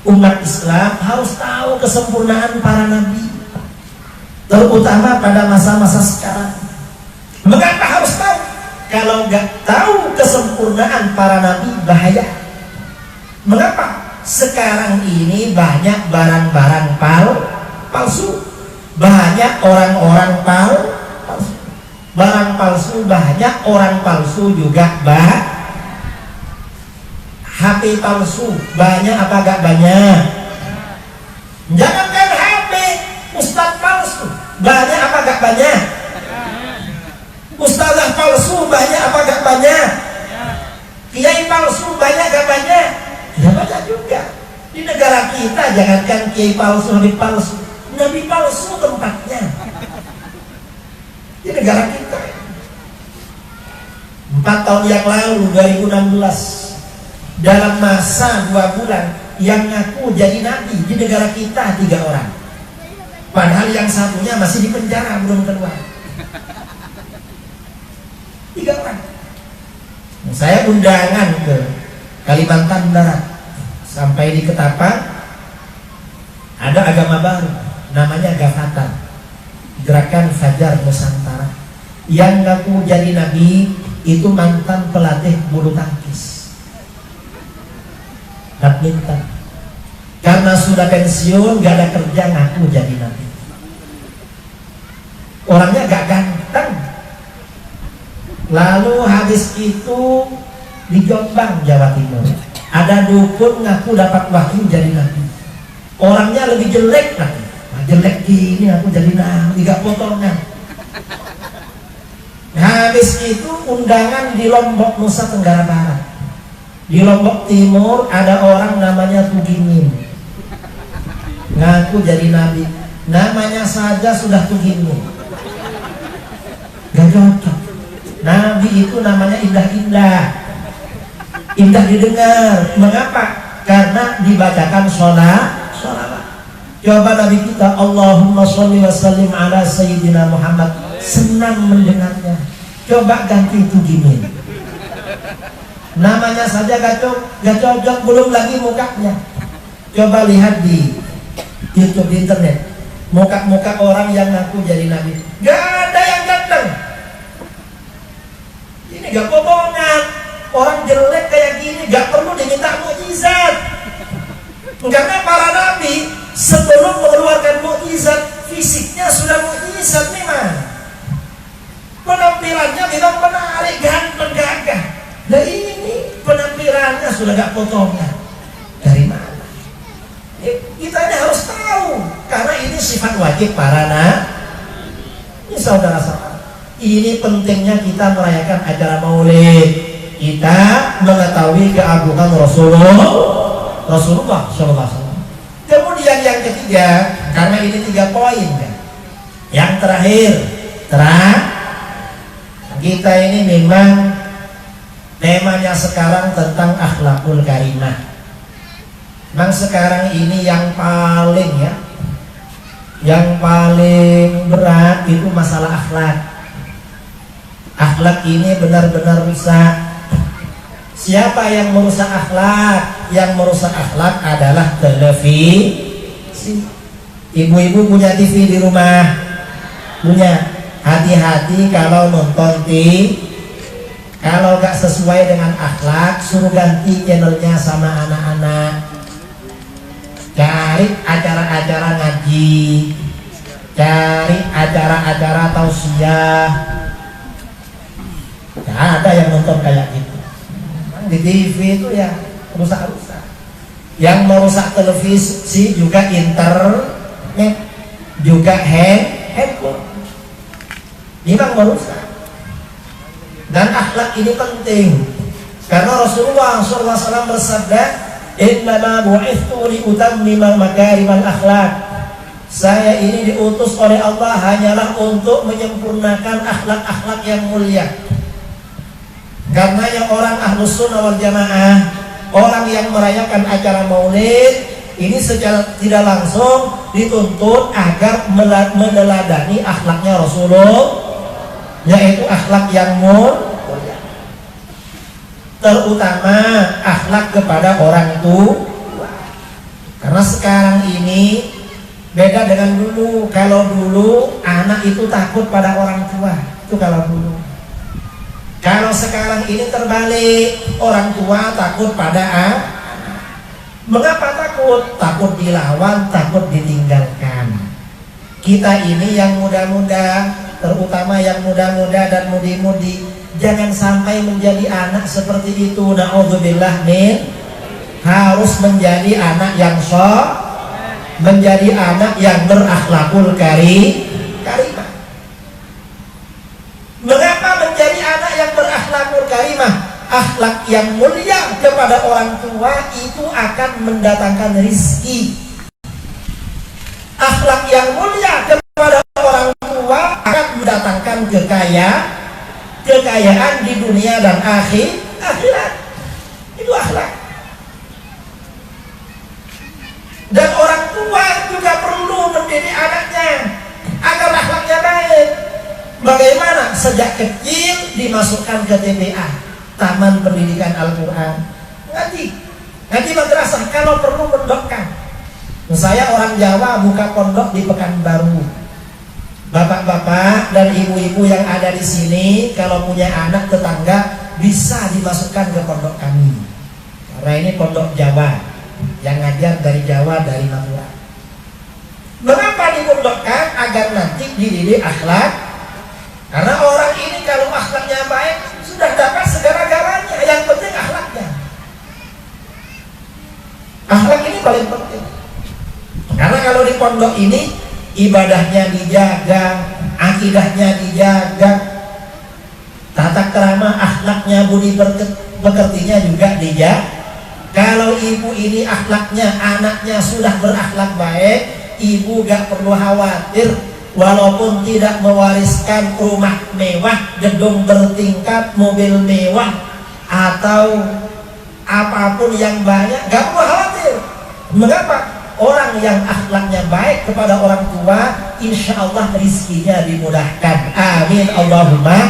Umat Islam harus tahu kesempurnaan para nabi, terutama pada masa-masa sekarang. Mengapa harus tahu? Kalau nggak tahu kesempurnaan para nabi, bahaya. Mengapa? Sekarang ini banyak barang-barang palsu, banyak orang-orang palsu. Barang palsu banyak, orang palsu juga HP palsu banyak apa gak banyak? Jangankan HP, ustaz palsu banyak apa gak banyak? Ustazah palsu banyak apa gak banyak? Kiai palsu banyak gak banyak? Ya banyak juga. Di negara kita jangankan kiai palsu, nabi palsu, nabi palsu tempatnya di negara kita. 4 tahun yang lalu 2016, dalam masa 2 bulan yang ngaku jadi nabi di negara kita 3 orang, padahal yang satunya masih di penjara belum keluar. 3 orang. Saya undangan ke Kalimantan Barat, sampai di Ketapang ada agama baru namanya Gafatan, Gerakan Fajar Nusantara. Yang ngaku jadi nabi itu mantan pelatih bulu tangkis, badminton. Karena sudah pensiun, gak ada kerja, ngaku jadi nabi. Orangnya gak ganteng. Lalu habis itu di Jombang, Jawa Timur, ada dukun ngaku dapat wahyu jadi nabi. Orangnya lebih jelek lagi. Jelek gini aku jadi nabi, gak potongan. Habis itu undangan di Lombok, Nusa Tenggara Barat. Di Lombok Timur ada orang namanya Tugimin, ngaku jadi nabi. Namanya saja sudah Tugimin, gak cocok. Nabi itu namanya indah-indah, indah didengar. Mengapa? Karena dibacakan sholawat. Coba Nabi kita Allahumma sholli wa sallim ala Sayyidina Muhammad, senang mendengarnya. Coba ganti Tugimin, namanya saja gak cocok, belum lagi mukanya. Coba lihat di YouTube, di internet, muka-muka orang yang ngaku jadi nabi, gak ada yang ganteng. Ini gak bohongan. Orang jelek kayak gini gak perlu diminta mukjizat. Karena para nabi sebelum mengeluarkan mukjizat, fisiknya sudah mukjizat memang. Penampilannya memang menarik, ganteng, gagah. Nah ini penampilannya sudah gak potongan. Dari mana? Kita ini harus tahu, karena ini sifat wajib para nabi. Ini saudara-saudara, ini pentingnya kita merayakan acara Maulid. Kita mengetahui keagungan Rasulullah SAW. Kemudian yang ketiga, karena ini 3 poin kan. Yang terakhir, kita ini memang temanya sekarang tentang akhlakul karimah. Memang sekarang ini yang paling berat itu masalah akhlak. Akhlak ini benar-benar rusak. Siapa yang merusak akhlak? Yang merusak akhlak adalah televisi. Ibu-ibu punya TV di rumah? Punya. Hati-hati kalau nonton Kalau gak sesuai dengan akhlak, suruh ganti channelnya sama anak-anak. Cari acara-acara ngaji, cari acara-acara tausiah. Gak ada yang nonton kayak gitu. Di TV itu ya rusak-rusak. Yang merusak televisi juga internet, juga handphone. Memang merusak. Dan akhlak ini penting. Karena Rasulullah SAW bersabda, "Innama bu'ithu liutammima makarimal akhlak." Saya ini diutus oleh Allah hanyalah untuk menyempurnakan akhlak-akhlak yang mulia. Karena yang orang Ahlus Sunnah wal Jamaah, orang yang merayakan acara Maulid, ini secara tidak langsung dituntut agar meneladani akhlaknya Rasulullah, yaitu akhlak yang mulia, terutama akhlak kepada orang tua. Karena sekarang ini beda dengan dulu. Kalau dulu anak itu takut pada orang tua, itu kalau dulu. Kalau sekarang ini terbalik, orang tua takut pada anak. Mengapa takut? Takut dilawan, takut ditinggalkan. Kita ini yang muda-muda, terutama yang muda-muda dan mudi-mudi, jangan sampai menjadi anak seperti itu. Na'udzubillah min. Harus menjadi anak yang menjadi anak yang berakhlakul karimah. Mengapa menjadi anak yang berakhlakul karimah? Akhlak yang mulia kepada orang tua itu akan mendatangkan rizki. Akhlak yang mulia kepada orang tua akan mendatangkan kekayaan di dunia dan akhirat. Itu akhlak. Dan orang tua juga perlu mendidik anaknya agar akhlaknya baik. Bagaimana? Sejak kecil dimasukkan ke TPA, Taman Pendidikan Al-Quran. Ngaji madrasah, kalau perlu mendokkan. Saya orang Jawa buka pondok di Pekanbaru. Bapak-bapak dan ibu-ibu yang ada di sini, kalau punya anak tetangga bisa dimasukkan ke pondok kami. Karena ini pondok Jawa, yang ngajar dari Jawa, dari Madura. Mengapa dipondokkan? Agar nanti dididik akhlak. Karena orang ini kalau akhlaknya baik sudah dapat segala-galanya. Yang penting akhlaknya. Akhlak ini paling penting. Karena kalau di pondok ini ibadahnya dijaga, akidahnya dijaga, tata krama, akhlaknya, budi pekertinya juga dijaga. Kalau ibu ini akhlaknya, anaknya sudah berakhlak baik, ibu gak perlu khawatir. Walaupun tidak mewariskan rumah mewah, gedung bertingkat, mobil mewah, atau apapun yang banyak, gak perlu khawatir. Mengapa? Orang yang akhlaknya baik kepada orang tua, insya Allah rizkinya dimudahkan. Amin Allahumma.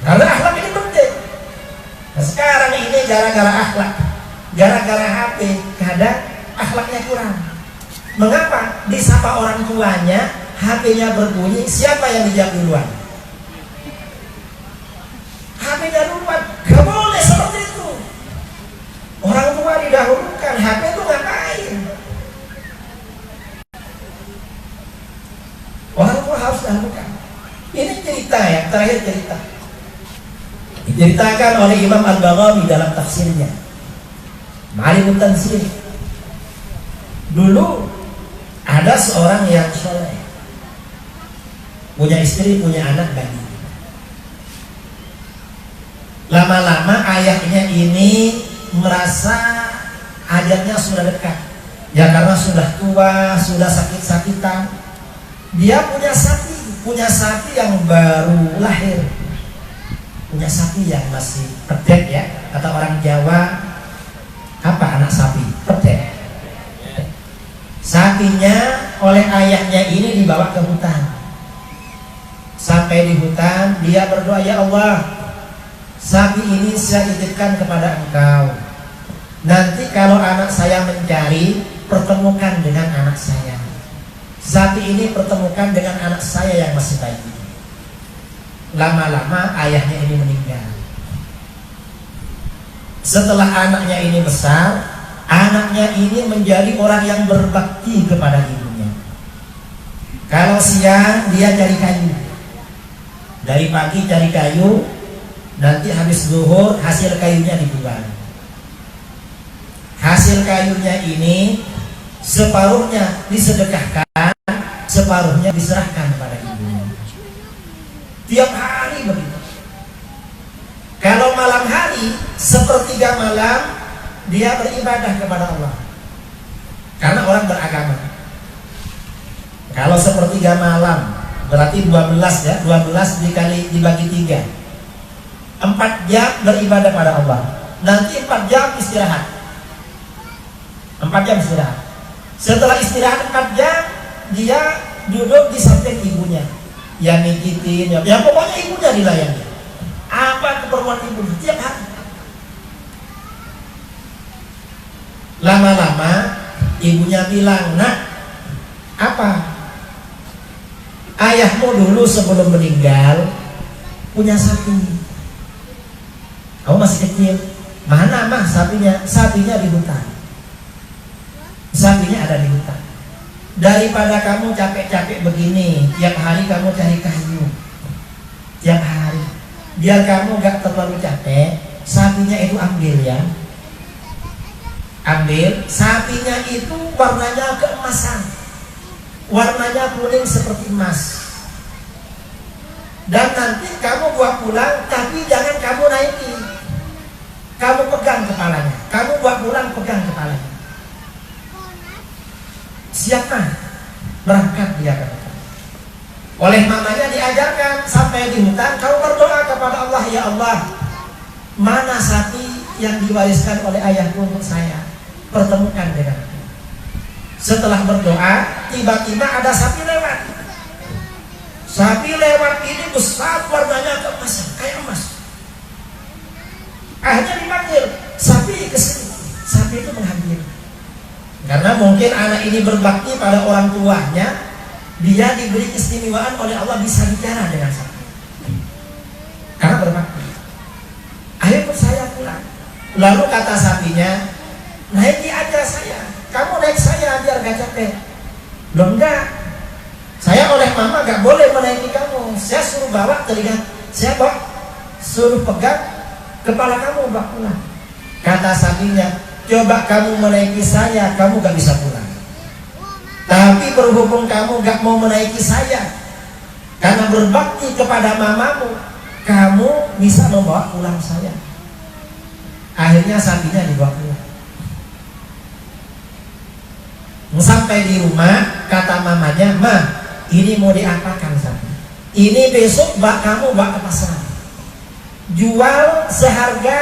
Karena akhlak ini penting. Nah, sekarang ini gara-gara akhlak, gara-gara HP, kadang akhlaknya kurang. Mengapa? Disapa orang tuanya, HP-nya berbunyi, siapa yang dijawab duluan? HP-nya duluan. Gak boleh seperti itu. Orang tua didahulukan, HP itu ngapain? Orang tua harus dahulukan. Ini cerita ya, terakhir cerita. Diceritakan oleh Imam Al-Baghawi dalam tafsirnya Ma'alimut Tanzil. Dulu ada seorang yang soleh, punya istri, punya anak banyak. Lama-lama ayahnya ini merasa ajalnya sudah dekat. Ya karena sudah tua, sudah sakit-sakitan. Dia punya sapi yang baru lahir. Punya sapi yang masih pedek ya. Kata orang Jawa, apa anak sapi? Pedek. Sapinya oleh ayahnya ini dibawa ke hutan. Sampai di hutan, dia berdoa, ya Allah, sapi ini saya titipkan kepada Engkau. Nanti kalau anak saya mencari, pertemukan dengan anak saya. Sapi ini pertemukan dengan anak saya yang masih bayi. lama-lama ayahnya ini meninggal. Setelah anaknya ini besar, anaknya ini menjadi orang yang berbakti kepada ibunya. Kalau siang dia cari kayu, dari pagi cari kayu, nanti habis zuhur hasil kayunya dijual. Hasil kayunya ini separuhnya disedekahkan, separuhnya diserahkan kepada ibunya. Tiap hari begitu. Kalau malam hari, sepertiga malam dia beribadah kepada Allah. Karena orang beragama. Kalau sepertiga malam berarti 12 ya, 12 dibagi 3. 4 jam beribadah pada Allah. Nanti 4 jam istirahat. 4 jam istirahat. Setelah istirahat 4 jam, dia duduk di samping ibunya. Ya mikitin, ya pokoknya ibunya dilayani. Apa keperluan ibu setiap hari. Lama-lama ibunya bilang, "Nak, apa? Ayahmu dulu sebelum meninggal punya sapi. Kamu masih kecil. Mana mah sapinya? Sapinya di hutan. Sapinya ada di hutan. Daripada kamu capek-capek begini, tiap hari kamu cari kayu, tiap hari, biar kamu gak terlalu capek, sapinya itu ambil ya. Ambil, sapinya itu warnanya keemasan, warnanya kuning seperti emas. Dan nanti kamu bawa pulang, tapi jangan kamu naiki, kamu pegang kepalanya, kamu bawa pulang pegang kepalanya. Siap mah, berangkat dia katakan. Oleh mamanya diajarkan sampai di hutan, kamu berdoa kepada Allah, ya Allah, mana sapi yang diwariskan oleh ayahku untuk saya, pertemukan denganku. Setelah berdoa, tiba-tiba ada sapi lewat. Sapi lewat ini besar, warnanya keemasan, kayak emas. Akhirnya dipanggil, sapi kesini. Sapi itu menghampiri. Karena mungkin anak ini berbakti pada orang tuanya, dia diberi keistimewaan oleh Allah bisa bicara dengan sapi. Karena berbakti. Ayo saya pulang. Lalu kata sapinya, naiki aja saya. Kamu naik saya biar gak capek. Loh enggak. Saya oleh mama gak boleh menaiki kamu. Saya suruh bawa telinga. Saya bawa, suruh pegang kepala kamu bawa pulang. Kata sapinya, coba kamu menaiki saya, kamu gak bisa pulang. Tapi berhubung kamu gak mau menaiki saya, karena berbakti kepada mamamu, kamu bisa membawa pulang saya. Akhirnya sapinya dibawa pulang. Sampai di rumah, kata mamanya, "Ma, ini mau diapakan sapi? Ini besok kamu bawa ke pasar. Jual seharga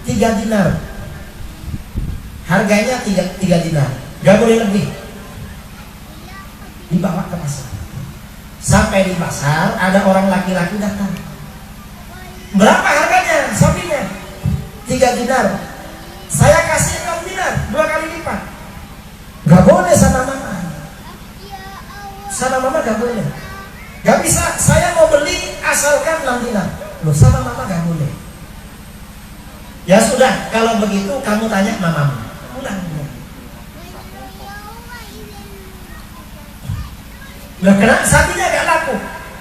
3 dinar. Harganya 3 dinar, gak boleh lebih." Dibawa ke pasar. Sampai di pasar ada orang laki-laki datang. Berapa harganya sapinya? 3 dinar. Saya kasih 6 dinar, 2 kali lipat. Gak boleh sama mama. Sama mama gak boleh. Gak bisa, saya mau beli asalkan 6 dinar. Loh, sama mama gak boleh. Ya sudah, kalau begitu kamu tanya mamamu. Pulang dia. Nah, karena sapinya gak laku.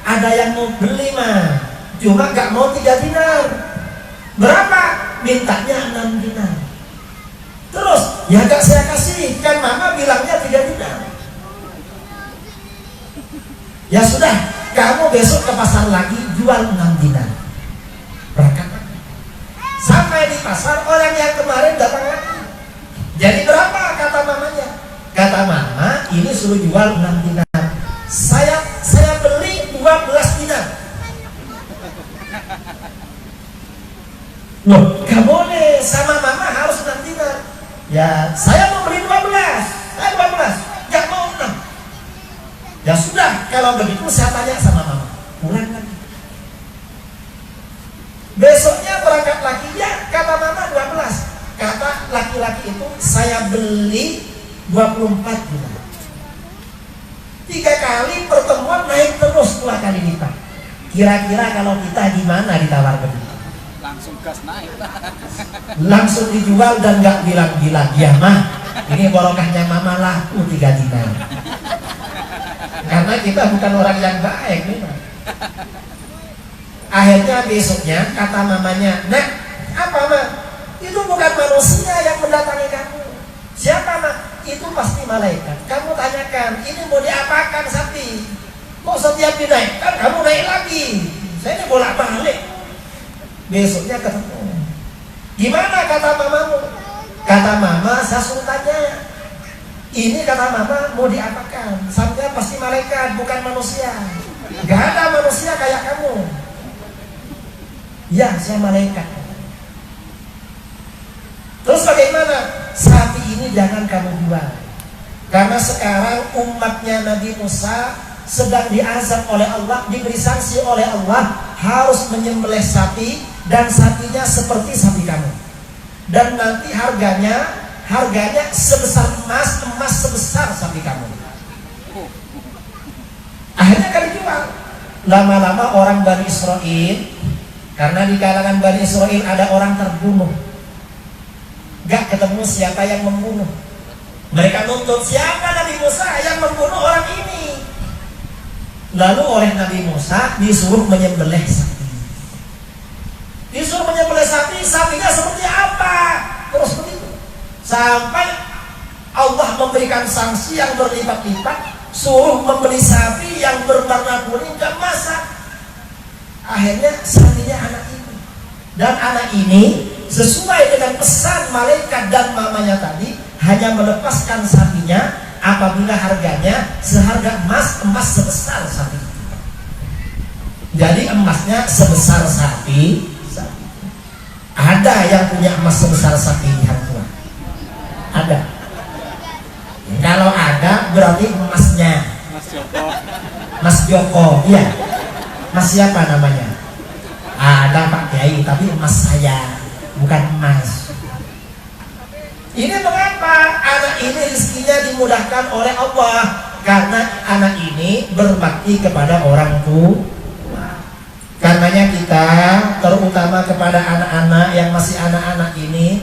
Ada yang mau beli mah, cuma gak mau 3 dinar. Berapa? Mintanya 6 dinar. Terus, ya gak saya kasih, kan mama bilangnya 3 dinar. Ya sudah, kamu besok ke pasar lagi jual 6 dinar. Berangkat. Sampai di pasar, orang yang kemarin datang lagi. Jadi berapa kata mamanya? Kata mama, ini suruh jual 6 dinar. Saya beli 12 dinar. Loh, gak boleh, sama mama harus 6 dinar. Ya, saya mau beli 12. 12, gak mau 6. Ya sudah, kalau begitu saya tanya sama mama. Pulang lagi. Besoknya berangkat lagi, ya kata mama 12. Kata laki-laki itu, saya beli 24 dinar. 3 kali pertemuan naik terus 2 kali lipat. Kira-kira kalau kita gimana ditawar begitu? Langsung gas naik. Langsung dijual dan nggak bilang-bilang, ya mah ini barokahnya mama laku 3 dinar. Karena kita bukan orang yang baik memang. Akhirnya besoknya kata mamanya, nak, apa mah? Itu bukan manusia yang mendatangi kamu. Siapa mah? Itu pasti malaikat. Kamu tanyakan, ini mau diapakan sapi? Kok setiap dinaikkan kamu naik lagi? Saya ini bolak-balik. Besoknya ketemu. Gimana kata mamamu? Kata mama, saya suruh tanya. Ini kata mama mau diapakan? Sapinya pasti malaikat, bukan manusia. Gak ada manusia kayak kamu. Ya, saya malaikat. Terus bagaimana? Sapi ini jangan kamu jual. Karena sekarang umatnya Nabi Musa sedang diazab oleh Allah, diberi sanksi oleh Allah, harus menyembelih sapi, dan sapinya seperti sapi kamu. Dan nanti harganya sebesar emas sebesar sapi kamu. Akhirnya kan dijual. Lama-lama orang Bani Israel, karena di kalangan Bani Israel ada orang terbunuh, gak ketemu siapa yang membunuh. Mereka nuntut siapa Nabi Musa yang membunuh orang ini. Lalu oleh Nabi Musa disuruh menyembelih sapi. Disuruh menyembelih sapi, sapinya seperti apa? Terus begitu. Sampai Allah memberikan sanksi yang berlipat-lipat, suruh membeli sapi yang berwarna kuning dan masak. Akhirnya sapinya anak ini. Dan anak ini sesuai dengan pesan malaikat dan mamanya tadi, hanya melepaskan sapinya apabila harganya seharga emas sebesar sapi. Jadi emasnya sebesar sapi. Ada yang punya emas sebesar sapi di hang tua? Ada. Kalau ada berarti emasnya Mas Joko. Mas Joko, iya. Mas siapa namanya? Ada Pak Kiai, tapi emas saya, bukan emas. Ini mengapa anak ini rezekinya dimudahkan oleh Allah? Karena anak ini berbakti kepada orang tua. Karenanya kita, terutama kepada anak-anak yang masih anak-anak ini,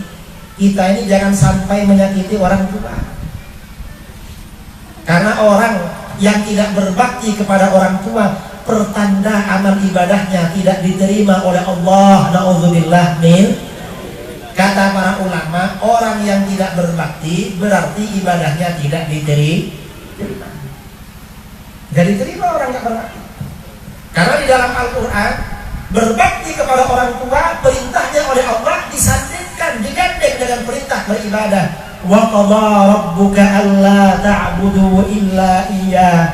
kita ini jangan sampai menyakiti orang tua. Karena orang yang tidak berbakti kepada orang tua, pertanda amal ibadahnya tidak diterima oleh Allah. Na'udzubillah min. Kata para ulama, orang yang tidak berbakti berarti ibadahnya tidak diterima. Jadi diterima orang nggak berbakti. Karena di dalam Al-Quran, berbakti kepada orang tua perintahnya oleh Allah disandingkan, digandeng dengan perintah beribadah. Wa qadha rabbuka alla ta'budu illa iyyah.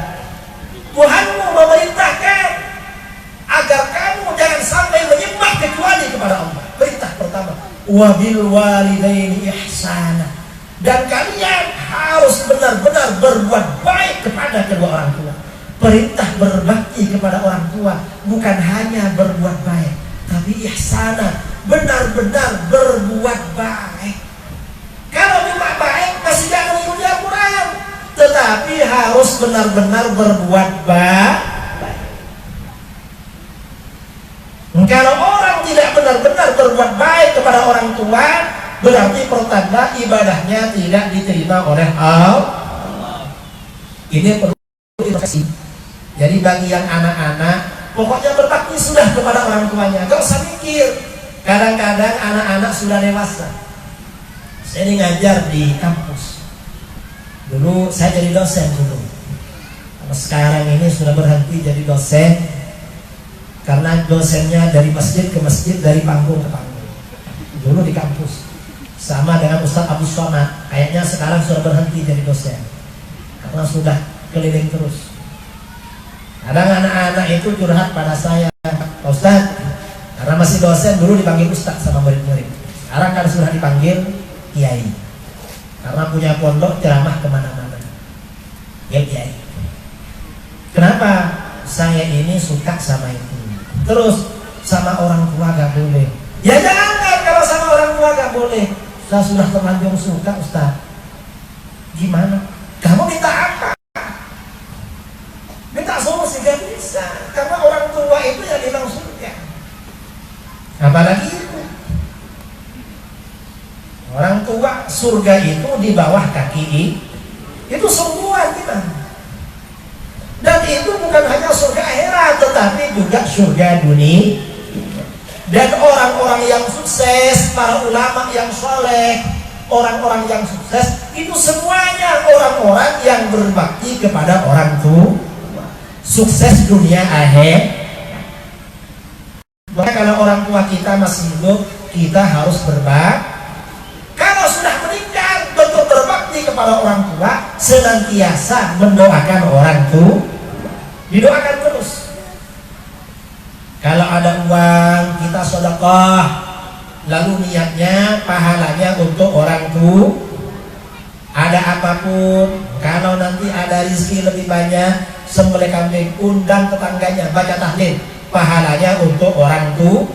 Tuhanmu memerintahkan agar kamu jangan sampai menyembah kecuali kepada Allah. Perintah pertama, wa bil walidaini ihsana. Dan kalian harus benar-benar berbuat baik kepada kedua orang tua. Perintah berbakti kepada orang tua bukan hanya berbuat baik, tapi ihsana, benar-benar berbuat baik. Kalau cuma baik masih jangan ikuti Al-Quran, tetapi harus benar-benar berbuat baik. Kalau orang tidak benar-benar berbuat baik kepada orang tua, berarti pertanda ibadahnya tidak diterima oleh Allah. Ini perlu introspeksi. Jadi bagi yang anak-anak, pokoknya berbakti sudah kepada orang tuanya, gak usah mikir. Kadang-kadang anak-anak sudah dewasa. Saya ini ngajar di kampus. Dulu saya jadi dosen dulu. Sekarang ini sudah berhenti jadi dosen, karena dosennya dari masjid ke masjid, dari panggung ke panggung. Dulu di kampus sama dengan Ustadz Abu Somad, kayaknya sekarang sudah berhenti jadi dosen karena sudah keliling terus. Kadang anak-anak itu curhat pada saya, Ustadz, karena masih dosen dulu dipanggil Ustadz sama murid-murid. Sekarang kan sudah dipanggil Kiai, karena punya pondok ceramah kemana-mana. Ya Kiai. Kenapa? Saya ini suka sama itu. Terus sama orang tua gak boleh. Ya jangan, kalau sama orang tua gak boleh. Saya sudah terlanjur suka Ustadz. Gimana? Kamu minta apa? Minta solusi gak bisa. Karena orang tua itu ya bilang surga. Apalagi itu orang tua, surga itu di bawah kaki itu semua kita. Dan itu bukan hanya surga akhirat, tetapi juga surga dunia. Dan orang-orang yang sukses, para ulama yang soleh, orang-orang yang sukses itu semuanya orang-orang yang berbakti kepada orang tua, sukses dunia akhir. Maka kalau orang tua kita masih hidup, kita harus berbakti. Kalau sudah meninggal, bentuk berbakti kepada orang tua, senantiasa mendoakan orang tua, didoakan terus. Kalau ada uang, kita sedekah, lalu niatnya pahalanya untuk orang tua. Ada apapun, kalau nanti ada rezeki lebih banyak, sembelih kambing, undang tetangganya, baca tahlil, pahalanya untuk orang tua.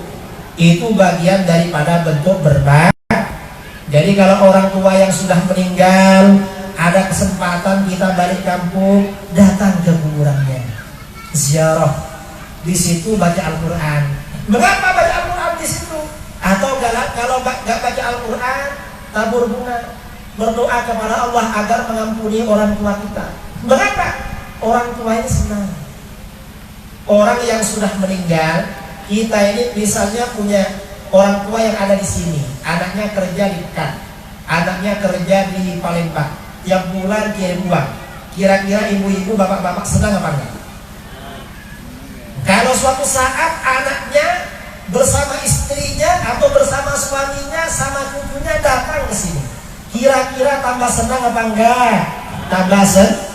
Itu bagian daripada bentuk berbakti. Jadi kalau orang tua yang sudah meninggal, ada kesempatan kita balik kampung, datang ke kuburannya, ziarah. Di situ baca Al-Quran. Mengapa baca Al-Quran di situ? Atau kalau nggak baca Al-Quran, tabur bunga, berdoa kepada Allah agar mengampuni orang tua kita. Mengapa? Orang tua ini senang. Orang yang sudah meninggal, kita ini misalnya punya orang tua yang ada di sini, anaknya kerja di Pekan, anaknya kerja di Palembang, tiap bulan kirim uang. Kira-kira ibu-ibu, bapak-bapak senang apa enggak? Kalau suatu saat anaknya bersama istrinya atau bersama suaminya sama cucunya datang ke sini, kira-kira tambah senang apa enggak? Tambah senang.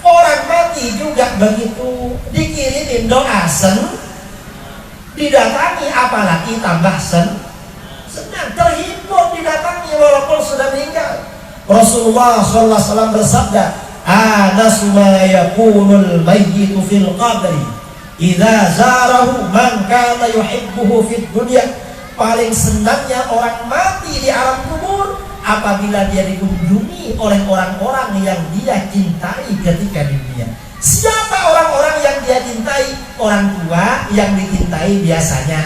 Orang mati juga begitu, dikirimin doa didatangi, apalagi tambah senang, terhibur didatangi walaupun sudah meninggal. Rasulullah SAW bersabda, "Anasu ma yakunul mayyitu fil qabri idza zarahu man kana yuhibbuhu fid dunya." Paling senangnya orang mati di alam kubur apabila dia dikunjungi oleh orang-orang yang dia cintai ketika di dunia. Siapa orang-orang yang dia cintai? Orang tua yang dicintai biasanya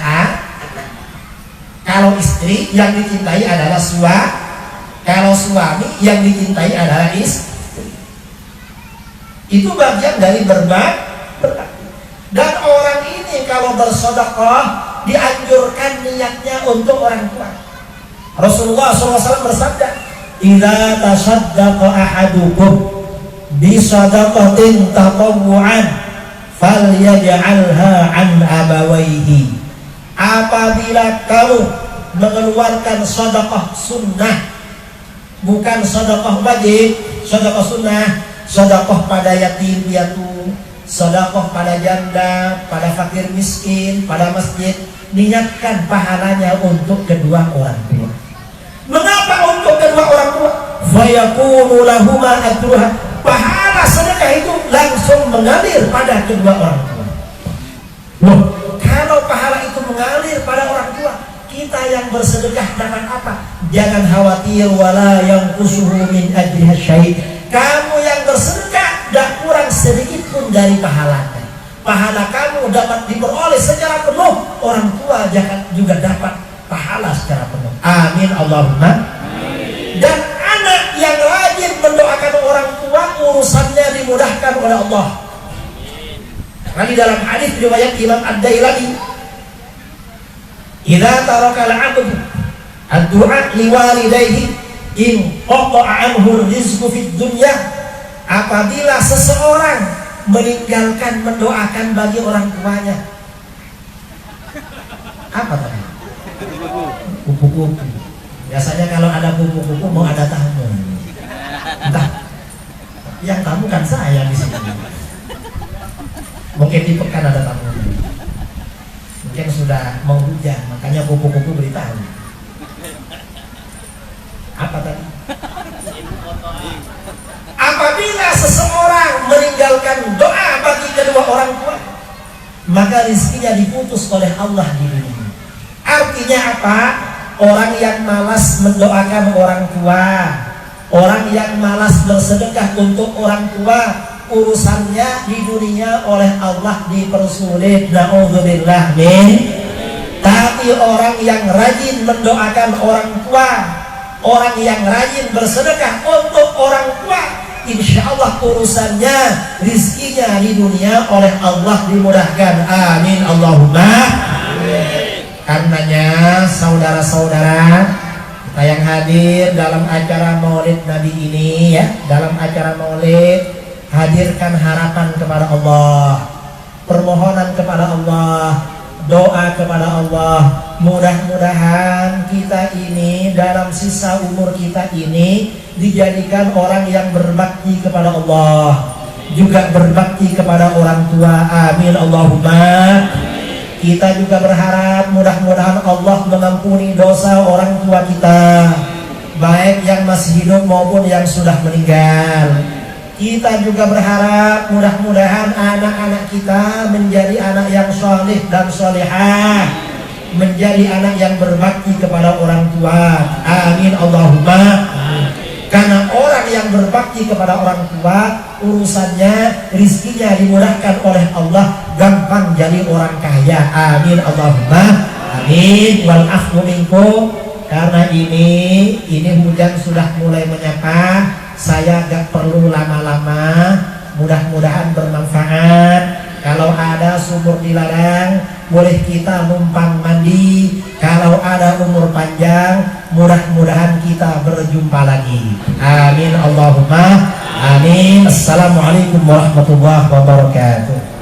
kalau istri yang dicintai adalah kalau suami yang dicintai adalah istri. Itu bagian dari berbakti. Dan orang ini kalau bersedekah dianjurkan niatnya untuk orang tua. Rasulullah SAW bersabda, "Idza tasaddaqa ahadukum bi shadaqatin tatawwu'an falyaj'alha 'an abawayhi." Apabila kamu mengeluarkan sedekah sunnah, bukan sedekah wajib, sedekah sunnah, sedekah pada yatim piatu, sedekah pada janda, pada fakir miskin, pada masjid, niatkan pahalanya untuk kedua orang tua. Mengapa untuk kedua orang tua? Fayakunu lahuma ajruha. Pahala sedekah itu langsung mengalir pada kedua orang tua. Loh, kalau pahala itu mengalir pada orang tua, kita yang bersedekah dapat apa? Jangan khawatir, wala yanqusuhu min ajriha syai'. Kamu yang bersedekah tidak kurang sedikit pun dari pahalanya. Pahala kamu dapat diperoleh secara penuh, orang tua juga dapat pahala secara penuh. Amin Allahumma. Dan anak yang rajin mendoakan orang tua, urusannya dimudahkan oleh Allah. Karena di dalam hadis riwayat Imam Ad-Dailami, "Idza tarakal 'abdu ad-du'a liwalidayhi in qata'a anhu rizqu fid dunya." Apabila seseorang meninggalkan mendoakan bagi orang tuanya, apa tadi? Kupu-kupu. Biasanya kalau ada kupu-kupu mau ada tamu. Entah yang tamu kan saya di sini. Mungkin di Pekan ada tamu. Mungkin sudah mau hujan, makanya kupu-kupu beritahu. Apa tadi? Apabila seseorang meninggalkan doa bagi kedua orang tua, maka rizkinya diputus oleh Allah di dunia. Artinya apa? Orang yang malas mendoakan orang tua, orang yang malas bersedekah untuk orang tua, urusannya di dunia oleh Allah dipersulit, naudzubillah min. Tapi orang yang rajin mendoakan orang tua, orang yang rajin bersedekah untuk orang tua, insya Allah urusannya, rizkinya di dunia oleh Allah dimudahkan. Amin Allahumma amin. Karenanya saudara-saudara kita yang hadir dalam acara Maulid Nabi ini ya, dalam acara Maulid, hadirkan harapan kepada Allah, permohonan kepada Allah, doa kepada Allah. Mudah-mudahan kita ini dalam sisa umur kita ini dijadikan orang yang berbakti kepada Allah, juga berbakti kepada orang tua. Amin Allahumma. Kita juga berharap mudah-mudahan Allah mengampuni dosa orang tua kita, baik yang masih hidup maupun yang sudah meninggal. Kita juga berharap mudah-mudahan anak-anak kita menjadi anak yang soleh dan solehah, menjadi anak yang berbakti kepada orang tua. Amin Allahumma. Karena orang yang berbakti kepada orang tua, urusannya, rizkinya dimudahkan oleh Allah, gampang jadi orang kaya. Amin Allahumma amin. Wal akhlu minkum. Karena ini hujan sudah mulai menyapa, saya gak perlu lama-lama, mudah-mudahan bermanfaat. Kalau ada sumur di ladang, boleh kita numpang mandi. Kalau ada umur panjang, mudah-mudahan kita berjumpa lagi. Amin Allahumma amin. Assalamualaikum warahmatullahi wabarakatuh.